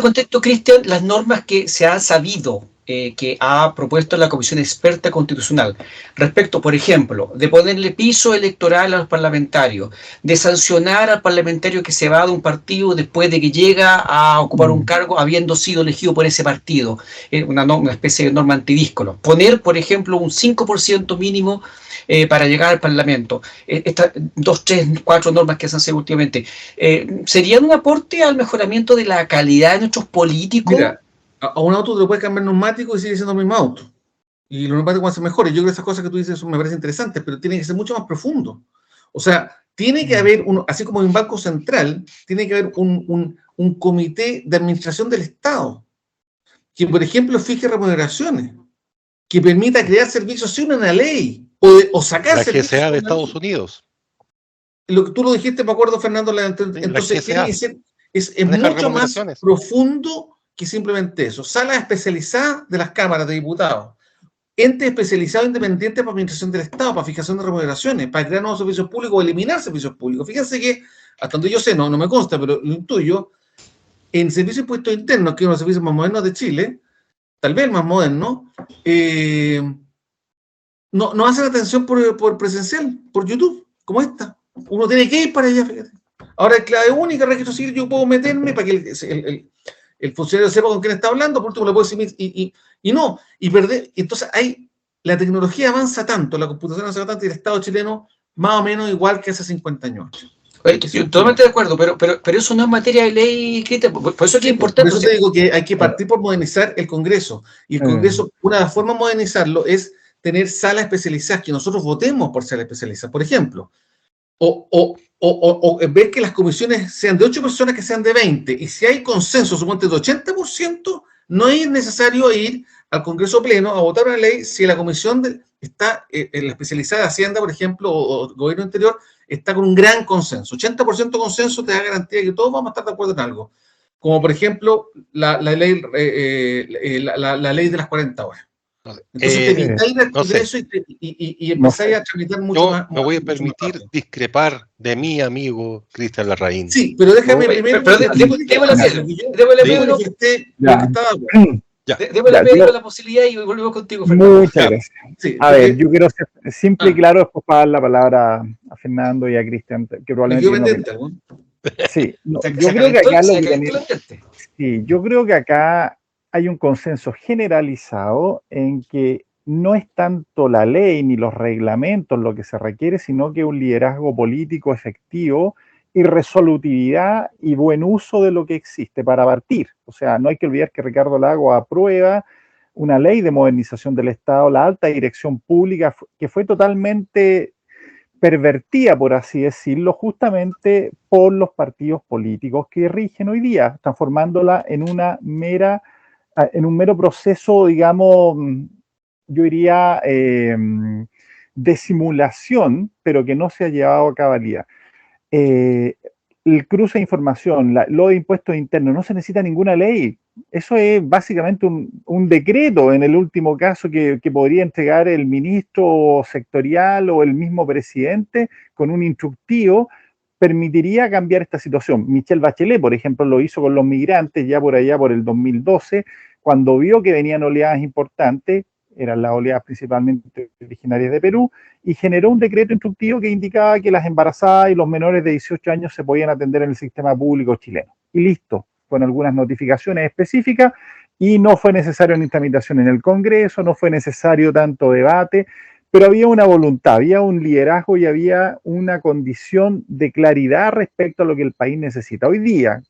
contexto, Cristian, las normas que se ha sabido que ha propuesto la Comisión Experta Constitucional respecto, por ejemplo, de ponerle piso electoral a los parlamentarios, de sancionar al parlamentario que se va de un partido después de que llega a ocupar un cargo habiendo sido elegido por ese partido, una especie de norma antidíscolo, poner, por ejemplo, un 5% mínimo para llegar al Parlamento. Estas 2, 3, 4 normas que se han seguido últimamente, ¿serían un aporte al mejoramiento de la calidad de nuestros políticos? Mira, a un auto te lo puedes cambiar neumático y sigue siendo el mismo auto. Y los neumáticos van a ser mejores. Yo creo que esas cosas que tú dices me parecen interesantes, pero tienen que ser mucho más profundo. O sea, tiene que haber, así como en un banco central, tiene que haber un comité de administración del Estado, que, por ejemplo, fije remuneraciones, que permita crear servicios sin una ley, o sacar la servicios. GSA de Estados Unidos. Lo que tú lo dijiste, me acuerdo, Fernando, entonces tiene que ser, es mucho más profundo que simplemente eso. Salas especializadas de las cámaras de diputados, entes especializados independientes para administración del Estado, para fijación de remuneraciones, para crear nuevos servicios públicos o eliminar servicios públicos. Fíjense que, hasta donde yo sé, no me consta, pero lo intuyo, en servicios de impuestos internos, que es uno de los servicios más modernos de Chile, tal vez el más moderno, no hacen atención por presencial, por YouTube, como esta. Uno tiene que ir para allá, fíjate. Ahora es clave única, registro civil, yo puedo meterme para que el funcionario sepa con quién está hablando, por último le puedo decir y perder. Entonces la tecnología avanza tanto, la computación avanza tanto y el Estado chileno más o menos igual que hace 50 años. Yo totalmente de acuerdo, pero eso no es materia de ley, Cristian, por eso es que es importante. Por eso te digo que hay que partir por modernizar el Congreso, y el Congreso, una de las formas de modernizarlo es tener salas especializadas, que nosotros votemos por salas especializadas, por ejemplo, o ver que las comisiones sean de 8 personas, que sean de 20, y si hay consenso, suponte de 80%, no es necesario ir al Congreso Pleno a votar una ley si la comisión está en la especializada de Hacienda, por ejemplo, o Gobierno Interior, está con un gran consenso. 80% de consenso te da garantía de que todos vamos a estar de acuerdo en algo. Como por ejemplo la ley de las 40 horas. Entonces te evitáis el Congreso y empezáis a tramitar mucho más. Me voy a permitir discrepar de mi amigo Cristian Larraín. Sí, pero déjame primero. Démosle la posibilidad y volvemos contigo, Fernando. Muchas gracias. Sí, a ver, yo quiero ser simple y claro, después para dar la palabra a Fernando y a Cristian, que probablemente... Sí, no, yo creo que acá lo que yo creo que acá hay un consenso generalizado en que no es tanto la ley ni los reglamentos lo que se requiere, sino que un liderazgo político efectivo y resolutividad y buen uso de lo que existe para partir. O sea, no hay que olvidar que Ricardo Lagos aprueba una ley de modernización del Estado, la alta dirección pública, que fue totalmente pervertida, por así decirlo, justamente por los partidos políticos que rigen hoy día, transformándola en un mero proceso, digamos, yo diría, de simulación, pero que no se ha llevado a cabalidad. El cruce de información, lo de impuestos internos, no se necesita ninguna ley. Eso es básicamente un decreto, en el último caso, que podría entregar el ministro sectorial o el mismo presidente con un instructivo, permitiría cambiar esta situación. Michelle Bachelet, por ejemplo, lo hizo con los migrantes ya por allá por el 2012, cuando vio que venían oleadas importantes, eran las oleadas principalmente originarias de Perú, y generó un decreto instructivo que indicaba que las embarazadas y los menores de 18 años se podían atender en el sistema público chileno. Y listo, con algunas notificaciones específicas, y no fue necesario ni tramitación en el Congreso, no fue necesario tanto debate, pero había una voluntad, había un liderazgo y había una condición de claridad respecto a lo que el país necesita. Hoy día,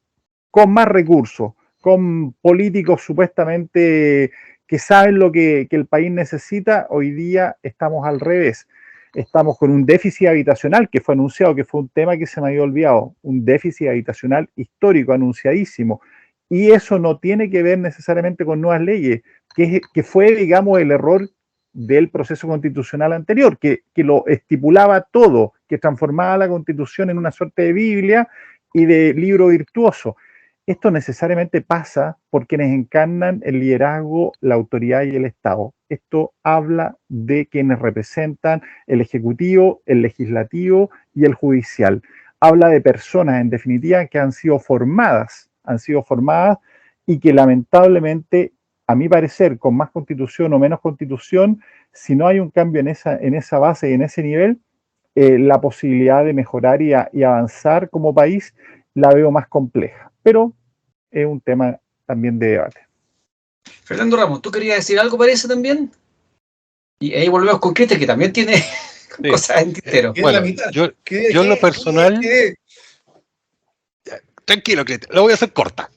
con más recursos, con políticos supuestamente que saben lo que el país necesita, hoy día estamos al revés. Estamos con un déficit habitacional que fue anunciado, que fue un tema que se me había olvidado, un déficit habitacional histórico, anunciadísimo. Y eso no tiene que ver necesariamente con nuevas leyes, que fue, digamos, el error del proceso constitucional anterior, que lo estipulaba todo, que transformaba la Constitución en una suerte de Biblia y de libro virtuoso. Esto necesariamente pasa por quienes encarnan el liderazgo, la autoridad y el Estado. Esto habla de quienes representan el Ejecutivo, el Legislativo y el Judicial. Habla de personas, en definitiva, que han sido formadas y que lamentablemente, a mi parecer, con más constitución o menos constitución, si no hay un cambio en esa base y en ese nivel, la posibilidad de mejorar y avanzar como país la veo más compleja. Pero es un tema también de debate. Fernando Ramos, ¿tú querías decir algo para eso también? Y ahí volvemos con Cristian, que también tiene sí. Cosas en tintero. Bueno, yo en lo personal... Tranquilo, Cristian, lo voy a hacer corta.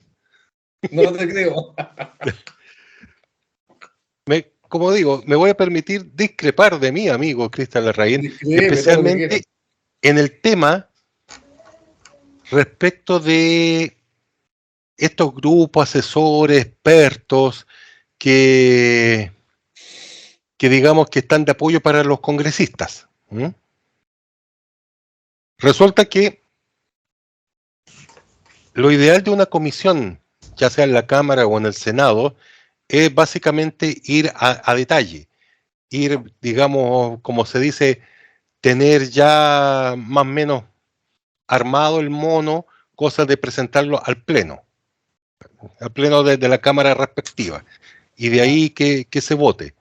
No te creo. Como digo, me voy a permitir discrepar de mi amigo Cristian Larraín, especialmente en el tema respecto de estos grupos, asesores, expertos, que digamos que están de apoyo para los congresistas. Resulta que lo ideal de una comisión, ya sea en la Cámara o en el Senado, es básicamente ir a detalle, ir, digamos, como se dice, tener ya más o menos armado el mono, cosa de presentarlo al pleno de la Cámara respectiva, y de ahí que se vote.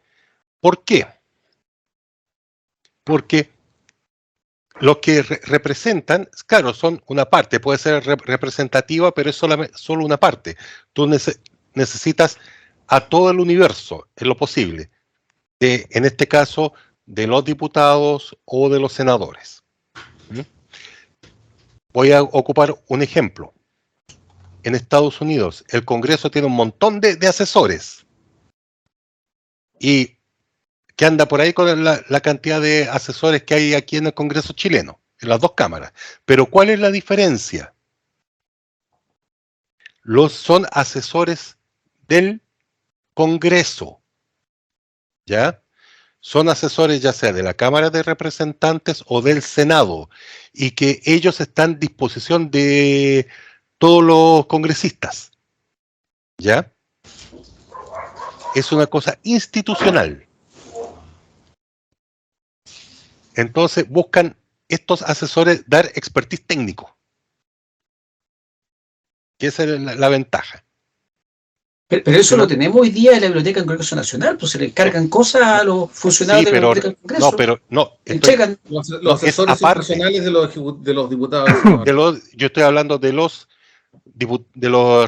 ¿Por qué? Porque los que representan, claro, son una parte, puede ser representativa, pero es solo una parte. Tú necesitas a todo el universo, en lo posible, en este caso, de los diputados o de los senadores. Voy a ocupar un ejemplo. En Estados Unidos, el Congreso tiene un montón de asesores. Y que anda por ahí con la cantidad de asesores que hay aquí en el Congreso chileno, en las dos cámaras. Pero ¿cuál es la diferencia? Son asesores del Congreso, ¿ya? Son asesores ya sea de la Cámara de Representantes o del Senado, y que ellos están a disposición de todos los congresistas, ¿ya? Es una cosa institucional. Entonces buscan estos asesores dar expertise técnico. Que esa es la ventaja. Pero eso lo tenemos hoy día en la Biblioteca del Congreso Nacional, pues se le encargan cosas a los funcionarios de la Biblioteca del Congreso. No, pero no. Entregan. Los asesores personales de los diputados. Yo estoy hablando de los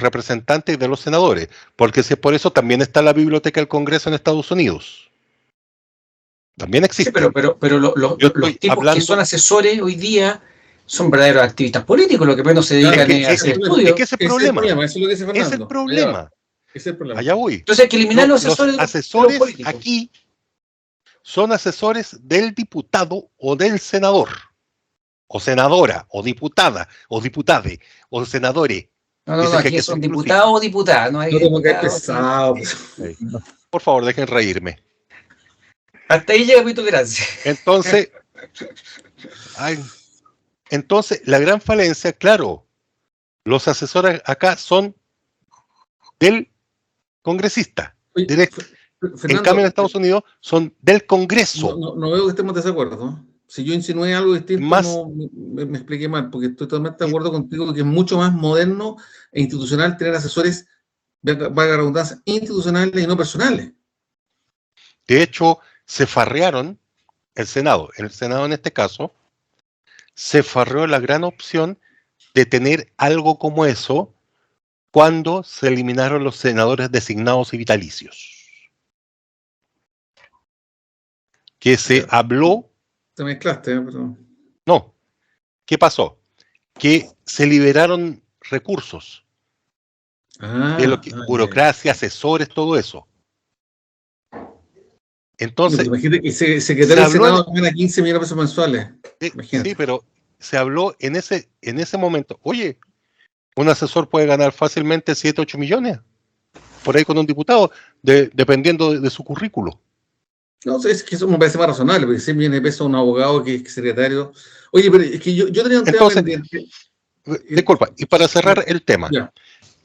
representantes y de los senadores, porque si es por eso también está la Biblioteca del Congreso en Estados Unidos. También existe. Sí, pero los tipos que son asesores hoy día son verdaderos activistas políticos, lo que menos se dedican a hacer estudios. Es que ese es el problema. Eso es lo que dice Fernando. Es el problema. Allá voy. Entonces hay que eliminar los asesores. Los asesores aquí son asesores del diputado o del senador, o senadora, o diputada, o diputade, o senadore. No, aquí son diputados o diputadas. No tengo que pesado. Por favor, dejen reírme. Hasta ahí llega mi tolerancia. Entonces, la gran falencia, claro, los asesores acá son del congresista, directo. Fernando, en cambio, en Estados Unidos son del Congreso. No veo que estemos de desacuerdo. Si yo insinué algo distinto, me expliqué mal, porque estoy totalmente de acuerdo contigo que es mucho más moderno e institucional tener asesores, valga la redundancia, institucionales y no personales. De hecho, se farrearon en el Senado en este caso, se farreó la gran opción de tener algo como eso cuando se eliminaron los senadores designados y vitalicios. Que se habló... Te mezclaste, perdón. No. ¿Qué pasó? Que se liberaron recursos. Burocracia, asesores, todo eso. Entonces... Imagínate que el secretario del Senado gana 15 millones de pesos mensuales. Sí, pero se habló en ese momento. Oye, un asesor puede ganar fácilmente 7, 8 millones. Por ahí con un diputado, dependiendo de su currículo. No sé, es que eso me parece más razonable, porque 100 millones de pesos a un abogado que es secretario. Oye, pero es que yo tenía un tema Entonces, pendiente. disculpa, y para cerrar el tema, Ya.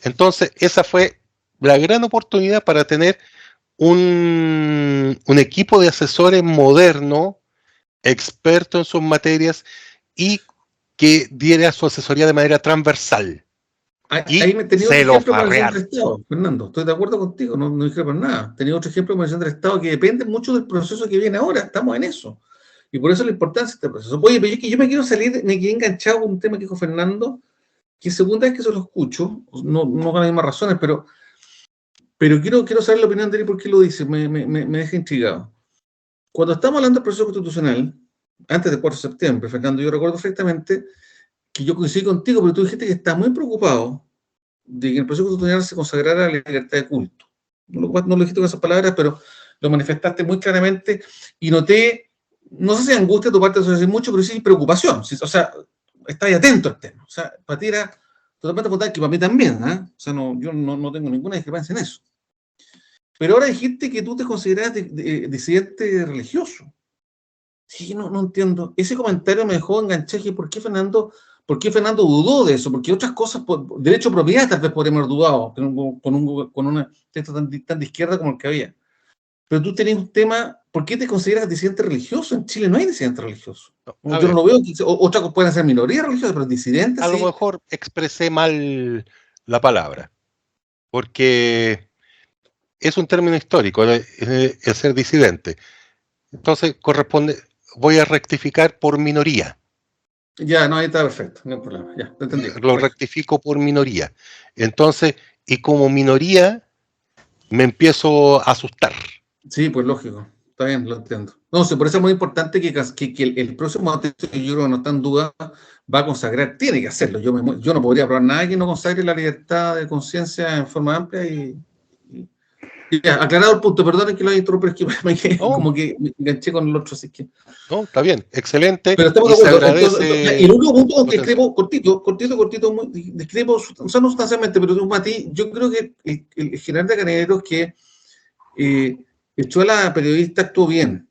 entonces esa fue la gran oportunidad para tener un equipo de asesores moderno, experto en sus materias y que diera su asesoría de manera transversal. Ahí me tenía otro se lo ejemplo con la Universidad farrearon. del Estado, Fernando. Estoy de acuerdo contigo, no discrepo en nada. Tenía otro ejemplo con la Universidad del Estado que depende mucho del proceso que viene ahora. Estamos en eso. Y por eso la importancia de este proceso. Oye, pero yo me quiero salir, me quedé enganchado con un tema que dijo Fernando, que segunda vez que se lo escucho, no con las mismas razones, pero quiero saber la opinión de él y por qué lo dice, me deja intrigado. Cuando estamos hablando del proceso constitucional, antes del 4 de septiembre, Fernando, yo recuerdo perfectamente que yo coincidí contigo, pero tú dijiste que estás muy preocupado de que el proceso constitucional se consagrara a la libertad de culto. No lo dijiste con esas palabras, pero lo manifestaste muy claramente y noté, no sé si angustia de tu parte, eso decir mucho, pero sí preocupación. O sea, estás atento al tema. O sea, para ti era totalmente fundamental, que para mí también, ¿eh? O sea, yo no tengo ninguna discrepancia en eso. Pero ahora dijiste que tú te consideras disidente religioso. Sí, no entiendo. Ese comentario me dejó enganchado. ¿Por qué Fernando dudó de eso? Porque otras cosas, por derecho a propiedad, tal vez podríamos haber dudado con un texto tan de izquierda como el que había. Pero tú tenés un tema, ¿por qué te consideras disidente religioso? En Chile no hay disidente religioso. Yo no lo veo, otras pueden ser minorías religiosas, pero disidentes. A lo mejor expresé mal la palabra, porque es un término histórico, el ser disidente. Entonces voy a rectificar por minoría. Ya, no, ahí está perfecto, no hay problema, ya, te entendí. Lo rectifico por minoría. Entonces, y como minoría, me empiezo a asustar. Sí, pues lógico, está bien, lo entiendo. No sé, por eso es muy importante que el próximo texto, que yo creo que no está en duda, va a consagrar, tiene que hacerlo. Yo no podría aprobar nada que no consagre la libertad de conciencia en forma amplia y ya, aclarado el punto, perdonen que lo haya interrumpido, es que como que me enganché con el otro, así que... No, está bien, excelente. Pero estamos de acuerdo. Entonces, el único punto con que discrepo, cortito, discrepo, o sea, no sustancialmente, pero un matiz, yo creo que el general de Carabineros que echó a la periodista actuó bien.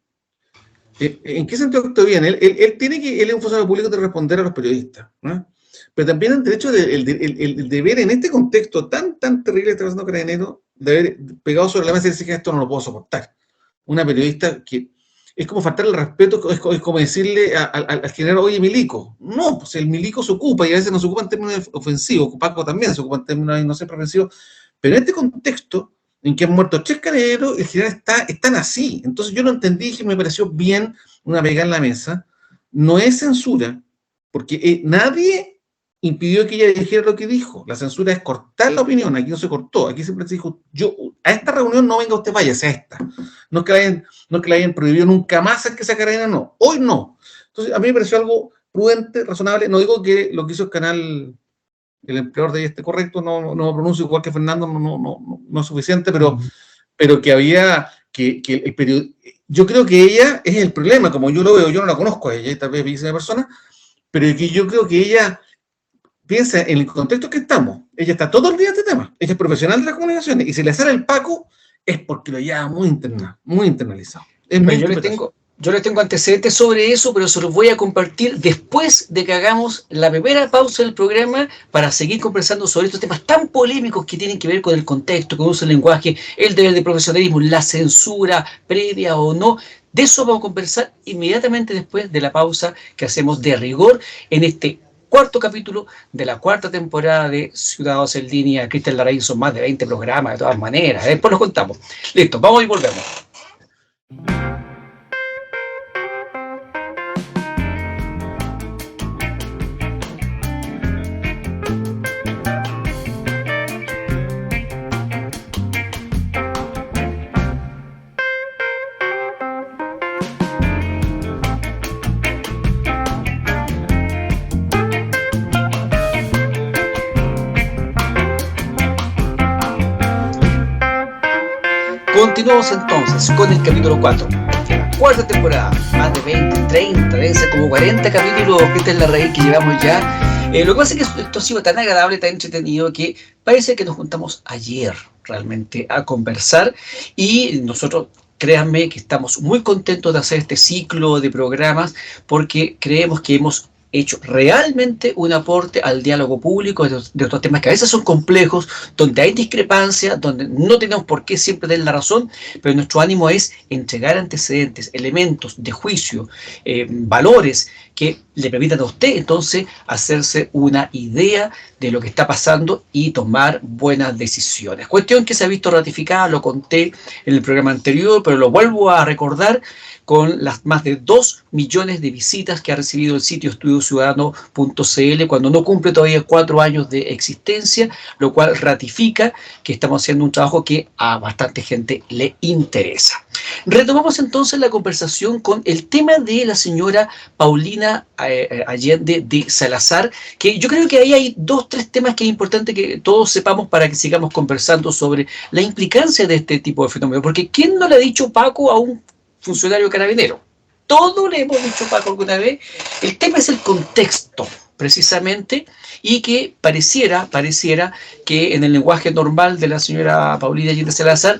¿En qué sentido actuó bien? Él es un funcionario público de responder a los periodistas, ¿no? Pero también el derecho, el deber en este contexto tan terrible que está pasando Carabineros, de haber pegado sobre la mesa y decir que esto no lo puedo soportar. Una periodista que es como faltar el respeto, es como decirle al general, oye, milico. No, pues el milico se ocupa y a veces no se ocupa en términos ofensivos, Paco también se ocupa en términos no siempre ofensivos, pero en este contexto en que han muerto 3 carabineros, el general están así. Entonces yo no entendí, que me pareció bien una pegada en la mesa. No es censura, porque nadie impidió que ella dijera lo que dijo. La censura es cortar la opinión. Aquí no se cortó. Aquí siempre se dijo, a esta reunión no venga usted, váyase a esta. No es que la hayan prohibido nunca más el que sea carabinero, no. Hoy no. Entonces a mí me pareció algo prudente, razonable. No digo que lo que hizo el canal, el empleador de ahí esté correcto, no lo pronuncio igual que Fernando, no es suficiente, pero que había que el periodista... Yo creo que ella es el problema, como yo lo veo, yo no la conozco a ella, y tal vez me dice una persona, pero que yo creo que ella piensa en el contexto que estamos. Ella está todo el día en este tema. Ella es profesional de las comunicaciones y si le sale el Paco es porque lo lleva muy internalizado. Yo les tengo antecedentes sobre eso, pero se los voy a compartir después de que hagamos la primera pausa del programa para seguir conversando sobre estos temas tan polémicos que tienen que ver con el contexto, con el uso del lenguaje, el deber de profesionalismo, la censura previa o no. De eso vamos a conversar inmediatamente después de la pausa que hacemos de rigor en este cuarto capítulo de la 4ª temporada de Ciudadanos en Línea. Cristian Larraín, son más de 20 programas, de todas maneras. Después los contamos. Listo, vamos y volvemos. Continuamos entonces con el capítulo 4, la 4ª temporada, más de 20, 30, deben ser como 40 capítulos, Cristian Larraín, que llevamos ya. Lo que pasa es que esto ha sido tan agradable, tan entretenido, que parece que nos juntamos ayer realmente a conversar y nosotros créanme que estamos muy contentos de hacer este ciclo de programas porque creemos que hemos hecho realmente un aporte al diálogo público de estos temas que a veces son complejos, donde hay discrepancias, donde no tenemos por qué siempre tener la razón, pero nuestro ánimo es entregar antecedentes, elementos de juicio, valores que le permitan a usted entonces hacerse una idea de lo que está pasando y tomar buenas decisiones. Cuestión que se ha visto ratificada, lo conté en el programa anterior, pero lo vuelvo a recordar, con las más de 2 millones de visitas que ha recibido el sitio estudiociudadano.cl cuando no cumple todavía 4 años de existencia, lo cual ratifica que estamos haciendo un trabajo que a bastante gente le interesa. Retomamos entonces la conversación con el tema de la señora Paulina Allende de Salazar, que yo creo que ahí hay 2-3 temas que es importante que todos sepamos para que sigamos conversando sobre la implicancia de este tipo de fenómeno, porque ¿quién no le ha dicho Paco a un funcionario carabinero? Todo le hemos dicho Paco alguna vez. El tema es el contexto, precisamente, y que pareciera que en el lenguaje normal de la señora Paulina Allende Salazar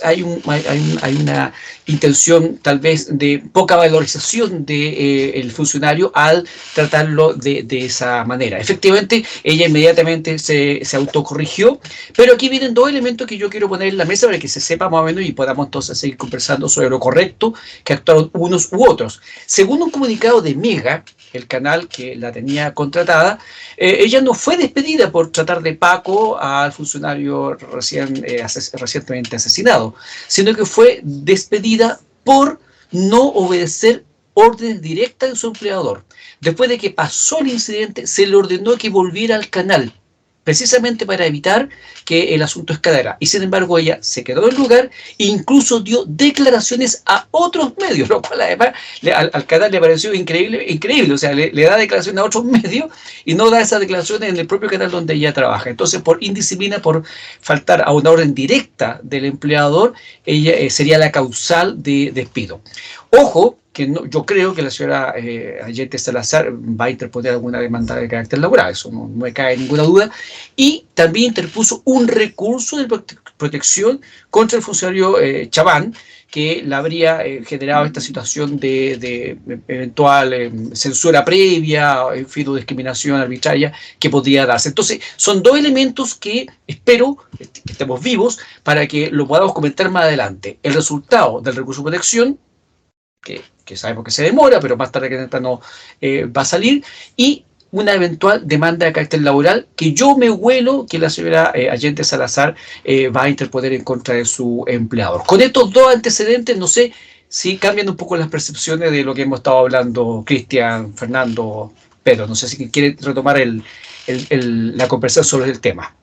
hay una intención tal vez de poca valorización del funcionario al tratarlo de esa manera. Efectivamente, ella inmediatamente se autocorrigió, pero aquí vienen 2 elementos que yo quiero poner en la mesa para que se sepa más o menos y podamos entonces seguir conversando sobre lo correcto que actuaron unos u otros. Según un comunicado de Mega, el canal que la tenía contratada, ella no fue despedida por tratar de Paco al funcionario recientemente asesinado, sino que fue despedida por no obedecer órdenes directas de su empleador. Después de que pasó el incidente, se le ordenó que volviera al canal, precisamente para evitar que el asunto escalara. Y sin embargo ella se quedó en el lugar e incluso dio declaraciones a otros medios, lo cual además al canal le pareció increíble. O sea, le da declaraciones a otros medios y no da esas declaraciones en el propio canal donde ella trabaja. Entonces, por indisciplina, por faltar a una orden directa del empleador, ella sería la causal de despido. Ojo, que no, yo creo que la señora Allende Salazar va a interponer alguna demanda de carácter laboral, eso no me cae ninguna duda, y también interpuso un recurso de protección contra el funcionario Chaván, que le habría generado esta situación de eventual censura previa, en fin, o discriminación arbitraria que podría darse. Entonces, son 2 elementos que espero que estemos vivos para que lo podamos comentar más adelante. El resultado del recurso de protección, que sabemos que se demora, pero más tarde que temprano va a salir, y una eventual demanda de carácter laboral que yo me huelo que la señora Allende Salazar va a interponer en contra de su empleador. Con estos 2 antecedentes, no sé si cambian un poco las percepciones de lo que hemos estado hablando, Cristian, Fernando, Pedro. No sé si quiere retomar la conversación sobre el tema.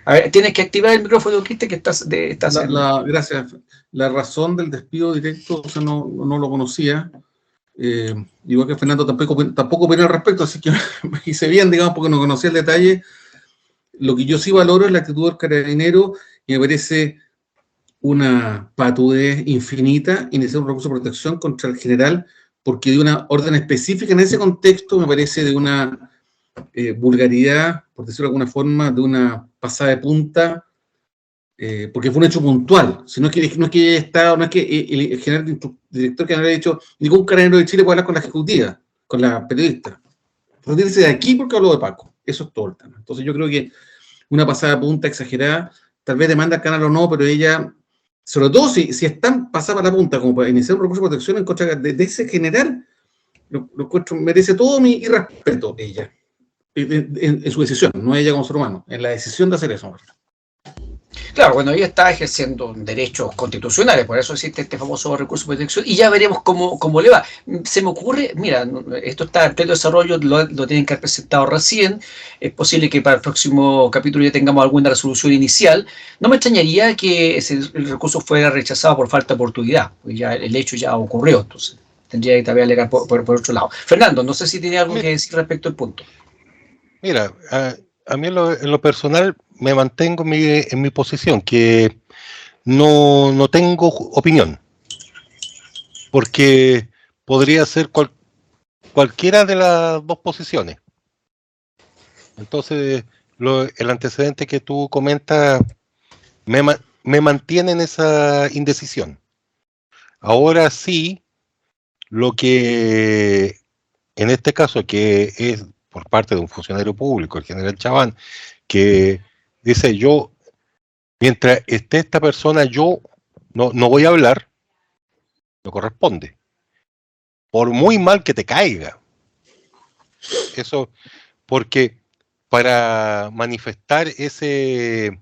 A ver, tienes que activar el micrófono, Cristian, que estás gracias. La razón del despido directo, o sea, no lo conocía. Igual que Fernando tampoco opina al respecto, así que me hice bien, digamos, porque no conocía el detalle. Lo que yo sí valoro es la actitud del carabinero y me parece una patudez infinita iniciar un recurso de protección contra el general porque dio una orden específica en ese contexto, me parece de una vulgaridad, por decirlo de alguna forma, de una pasada de punta, porque fue un hecho puntual. Si no es que el general director que me había dicho, ningún carabinero de Chile puede hablar con la ejecutiva, con la periodista. Retírese de aquí porque habló de Paco. Eso es todo el tema. Entonces yo creo que una pasada de punta exagerada, tal vez demanda al canal o no, pero ella, sobre todo si es tan pasada la punta como para iniciar un recurso de protección en contra de ese general, lo encuentro, merece todo mi respeto de ella. En su decisión, no ella como ser humano, en la decisión de hacer eso. Claro, bueno, ella está ejerciendo derechos constitucionales, por eso existe este famoso recurso de protección, y ya veremos cómo le va. Se me ocurre, mira, esto está en pleno desarrollo, lo tienen que haber presentado recién, es posible que para el próximo capítulo ya tengamos alguna resolución inicial. No me extrañaría que el recurso fuera rechazado por falta de oportunidad, porque ya el hecho ya ocurrió, entonces tendría que también alegar por otro lado. Fernando, no sé si tiene algo que decir respecto al punto. Mira, a mí en lo personal me mantengo en mi posición, que no tengo opinión, porque podría ser cualquiera de las 2 posiciones. Entonces, el antecedente que tú comentas me me mantiene en esa indecisión. Ahora sí, lo que en este caso, que es por parte de un funcionario público, el general Chaván, que dice: yo, mientras esté esta persona, yo no voy a hablar, no corresponde, por muy mal que te caiga. Eso, porque para manifestar ese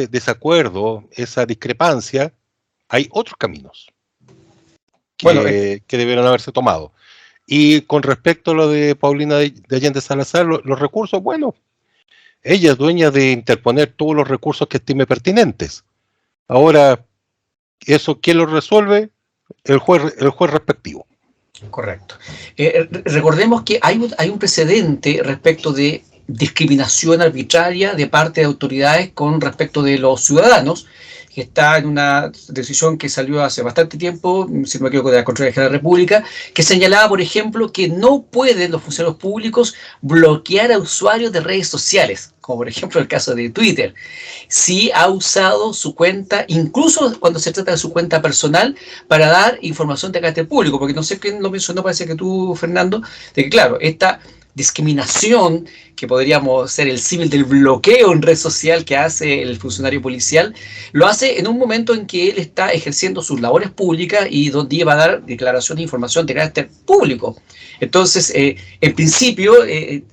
desacuerdo, esa discrepancia, hay otros caminos que debieron haberse tomado. Y con respecto a lo de Paulina de Allende Salazar, los recursos, bueno, ella es dueña de interponer todos los recursos que estime pertinentes. Ahora, ¿eso quién lo resuelve? El juez respectivo. Correcto. Recordemos que hay un precedente respecto de discriminación arbitraria de parte de autoridades con respecto de los ciudadanos, que está en una decisión que salió hace bastante tiempo, si no me equivoco, de la Contraloría General de la República, que señalaba, por ejemplo, que no pueden los funcionarios públicos bloquear a usuarios de redes sociales, como por ejemplo el caso de Twitter, si ha usado su cuenta, incluso cuando se trata de su cuenta personal, para dar información de carácter público, porque no sé quién lo mencionó, parece que tú, Fernando, de que claro, esta discriminación, que podríamos ser el símil del bloqueo en red social que hace el funcionario policial, lo hace en un momento en que él está ejerciendo sus labores públicas y donde va a dar declaración de información de carácter público. Entonces, en principio,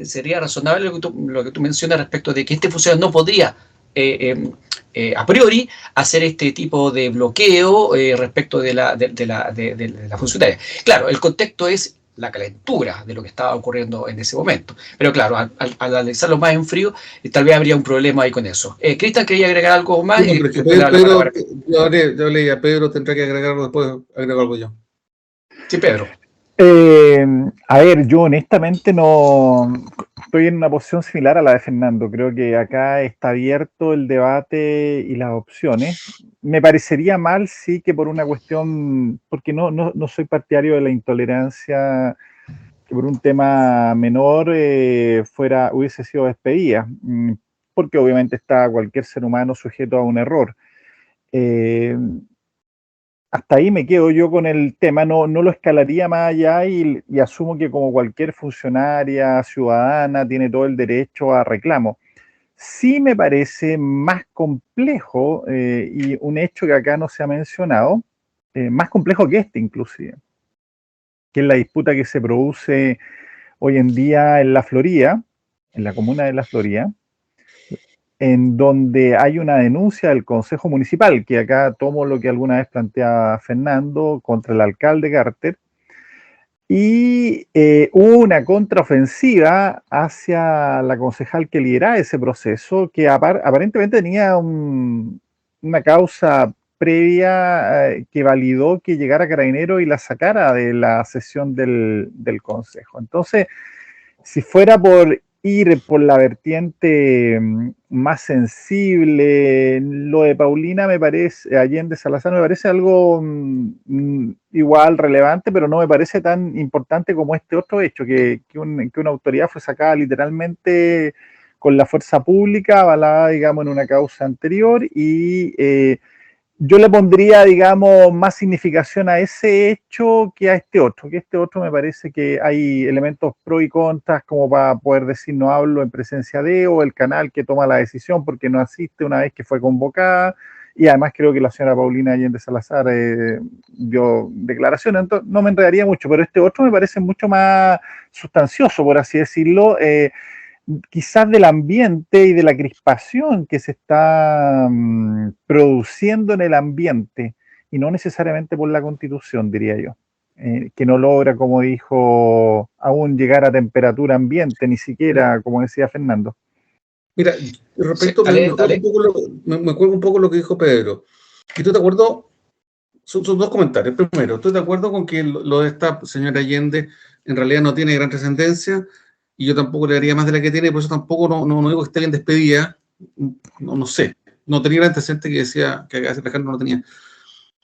sería razonable lo que tú mencionas respecto de que este funcionario no podría a priori hacer este tipo de bloqueo respecto de la funcionaria. Claro, el contexto es la calentura de lo que estaba ocurriendo en ese momento. Pero claro, al analizarlo más en frío, tal vez habría un problema ahí con eso. Cristian, ¿quería agregar algo más? Sí, Pedro, yo leí a Pedro, tendrá que agregar algo después, agrego algo yo. Sí, Pedro. A ver, yo honestamente no estoy en una posición similar a la de Fernando. Creo que acá está abierto el debate y las opciones. Me parecería mal, sí, que por una cuestión, porque no soy partidario de la intolerancia, que por un tema menor hubiese sido despedida, porque obviamente está cualquier ser humano sujeto a un error. Hasta ahí me quedo yo con el tema, no lo escalaría más allá y asumo que como cualquier funcionaria ciudadana tiene todo el derecho a reclamo. Sí me parece más complejo y un hecho que acá no se ha mencionado, más complejo que este inclusive, que es la disputa que se produce hoy en día en La Florida, en la comuna de La Florida, en donde hay una denuncia del Consejo Municipal, que acá tomo lo que alguna vez planteaba Fernando, contra el alcalde Carter, y hubo una contraofensiva hacia la concejal que lideraba ese proceso, que aparentemente tenía una causa previa que validó que llegara Carabinero y la sacara de la sesión del Consejo. Entonces, si fuera por ir por la vertiente más sensible, lo de Paulina me parece, Allende Salazar me parece algo igual relevante, pero no me parece tan importante como este otro hecho, que una autoridad fue sacada literalmente con la fuerza pública, avalada, digamos, en una causa anterior, y yo le pondría, digamos, más significación a ese hecho que a este otro, me parece que hay elementos pro y contras como para poder decir no hablo en presencia de, o el canal que toma la decisión porque no asiste una vez que fue convocada, y además creo que la señora Paulina Allende Salazar dio declaraciones, entonces no me enredaría mucho, pero este otro me parece mucho más sustancioso, por así decirlo, quizás del ambiente y de la crispación que se está produciendo en el ambiente, y no necesariamente por la Constitución, diría yo, que no logra, como dijo, aún llegar a temperatura ambiente, ni siquiera, como decía Fernando. Mira, respecto, sí, me acuerdo un poco lo que dijo Pedro. ¿Y tú te acuerdas? Son dos comentarios. Primero, ¿tú te acuerdas con que lo de esta señora Allende en realidad no tiene gran trascendencia? Y yo tampoco le daría más de la que tiene, por eso tampoco no digo que esté bien despedida, no sé, no tenía el antecedente que decía que Alejandro no tenía.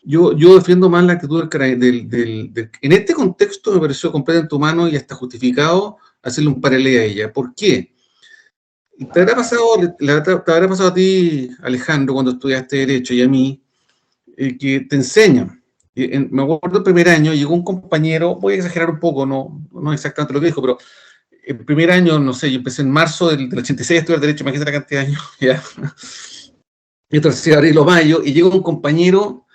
Yo defiendo más la actitud en este contexto me pareció completamente humano y hasta justificado hacerle un paralelo a ella. ¿Por qué? te habrá pasado a ti, Alejandro, cuando estudiaste Derecho, y a mí, que te enseñan. Me acuerdo el primer año, llegó un compañero, voy a exagerar un poco, no exactamente lo que dijo, pero el primer año, no sé, yo empecé en marzo del 86 a estudiar Derecho, imagínate la cantidad de años, ¿ya? Y entonces abril o mayo, y llegó un compañero,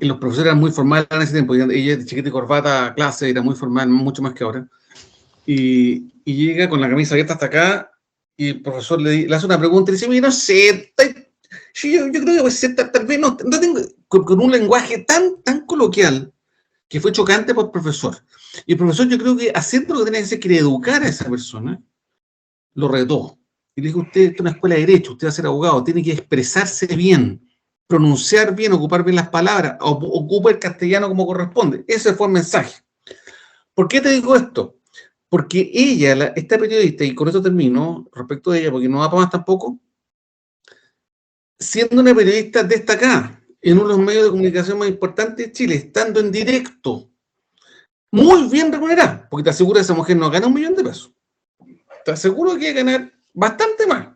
y los profesores eran muy formales en ese tiempo, ella de chiquita y corbata a clase, era muy formal, mucho más que ahora, y llega con la camisa abierta hasta acá, y el profesor le hace una pregunta y le dice, mira, no sé, yo creo que voy a ser tal vez, no tengo, con un lenguaje tan coloquial, que fue chocante para el profesor. Y el profesor, yo creo que haciendo lo que tenía que hacer, quería educar a esa persona, lo retó. Y le dijo, usted está en una escuela de Derecho, usted va a ser abogado, tiene que expresarse bien, pronunciar bien, ocupar bien las palabras, ocupa el castellano como corresponde. Ese fue el mensaje. ¿Por qué te digo esto? Porque ella, esta periodista, y con eso termino, respecto de ella, porque no va para más tampoco, siendo una periodista destacada en uno de los medios de comunicación más importantes de Chile, estando en directo, muy bien remunerada, porque te aseguro que esa mujer no gana 1.000.000 de pesos. Te aseguro que va a ganar bastante más.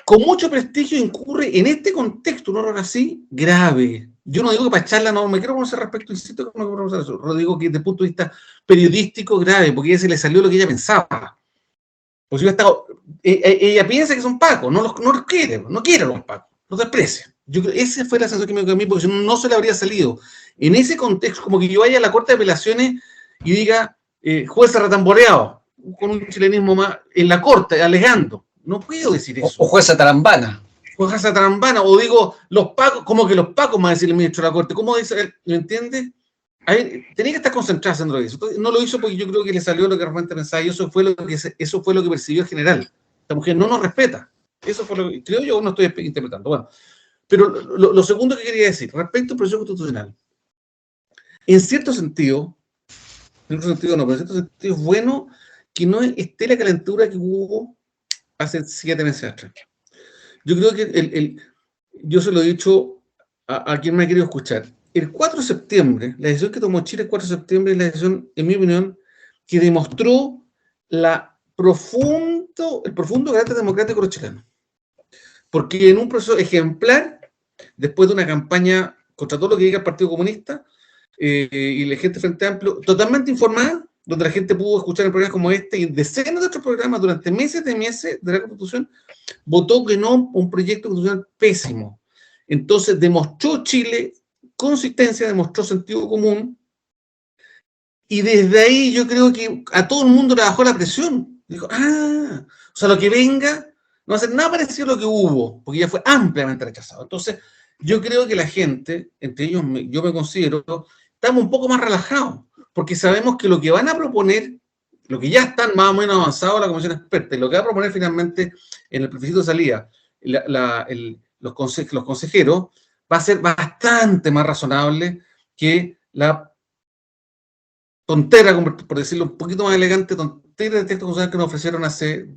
Con mucho prestigio incurre en este contexto un error así grave. Yo no digo que para echarla no me quiero conocer respecto, insisto que no me quiero conocer eso. Lo digo que desde el punto de vista periodístico grave, porque a ella se le salió lo que ella pensaba. Pues yo estaba, ella piensa que son pacos, no los quiere, no quiere a los pacos, los desprecia. Esa fue la sensación que me dio a mí, porque si no se le habría salido. En ese contexto, como que yo vaya a la Corte de Apelaciones y diga, juez retamboreado, con un chilenismo más, en la Corte, alegando. No puedo decir eso. O jueza tarambana. Jueza tarambana, o digo, los pacos, como que los pacos, más decir el ministro de la Corte. ¿Cómo dice él? ¿Me entiendes? Tenía que estar concentrada haciendo eso. Entonces, no lo hizo porque yo creo que le salió lo que realmente pensaba, y eso fue lo que percibió el general. Esta mujer no nos respeta. Eso fue lo que creo yo, no estoy interpretando. Bueno, pero lo segundo que quería decir, respecto al proceso constitucional, en cierto sentido no, pero en cierto sentido es bueno que no esté la calentura que hubo hace 7 meses atrás. Yo creo que yo se lo he dicho a quien me ha querido escuchar. El 4 de septiembre, la decisión que tomó Chile el 4 de septiembre es la decisión, en mi opinión, que demostró el profundo carácter democrático de los chilenos. Porque en un proceso ejemplar, después de una campaña contra todo lo que diga el Partido Comunista y la gente Frente Amplio, totalmente informada, donde la gente pudo escuchar en programas como este y decenas de otros programas durante meses de la Constitución, votó que no un proyecto constitucional pésimo. Entonces demostró Chile consistencia, demostró sentido común, y desde ahí yo creo que a todo el mundo le bajó la presión. Dijo, o sea, lo que venga no va a ser nada parecido a lo que hubo, porque ya fue ampliamente rechazado. Entonces, yo creo que la gente, entre ellos yo me considero, estamos un poco más relajados, porque sabemos que lo que van a proponer, lo que ya están más o menos avanzados la comisión experta, y lo que va a proponer finalmente en el plebiscito de salida los consejeros, va a ser bastante más razonable que la tontera, por decirlo un poquito más elegante, tontera de texto constitucional que nos ofrecieron hace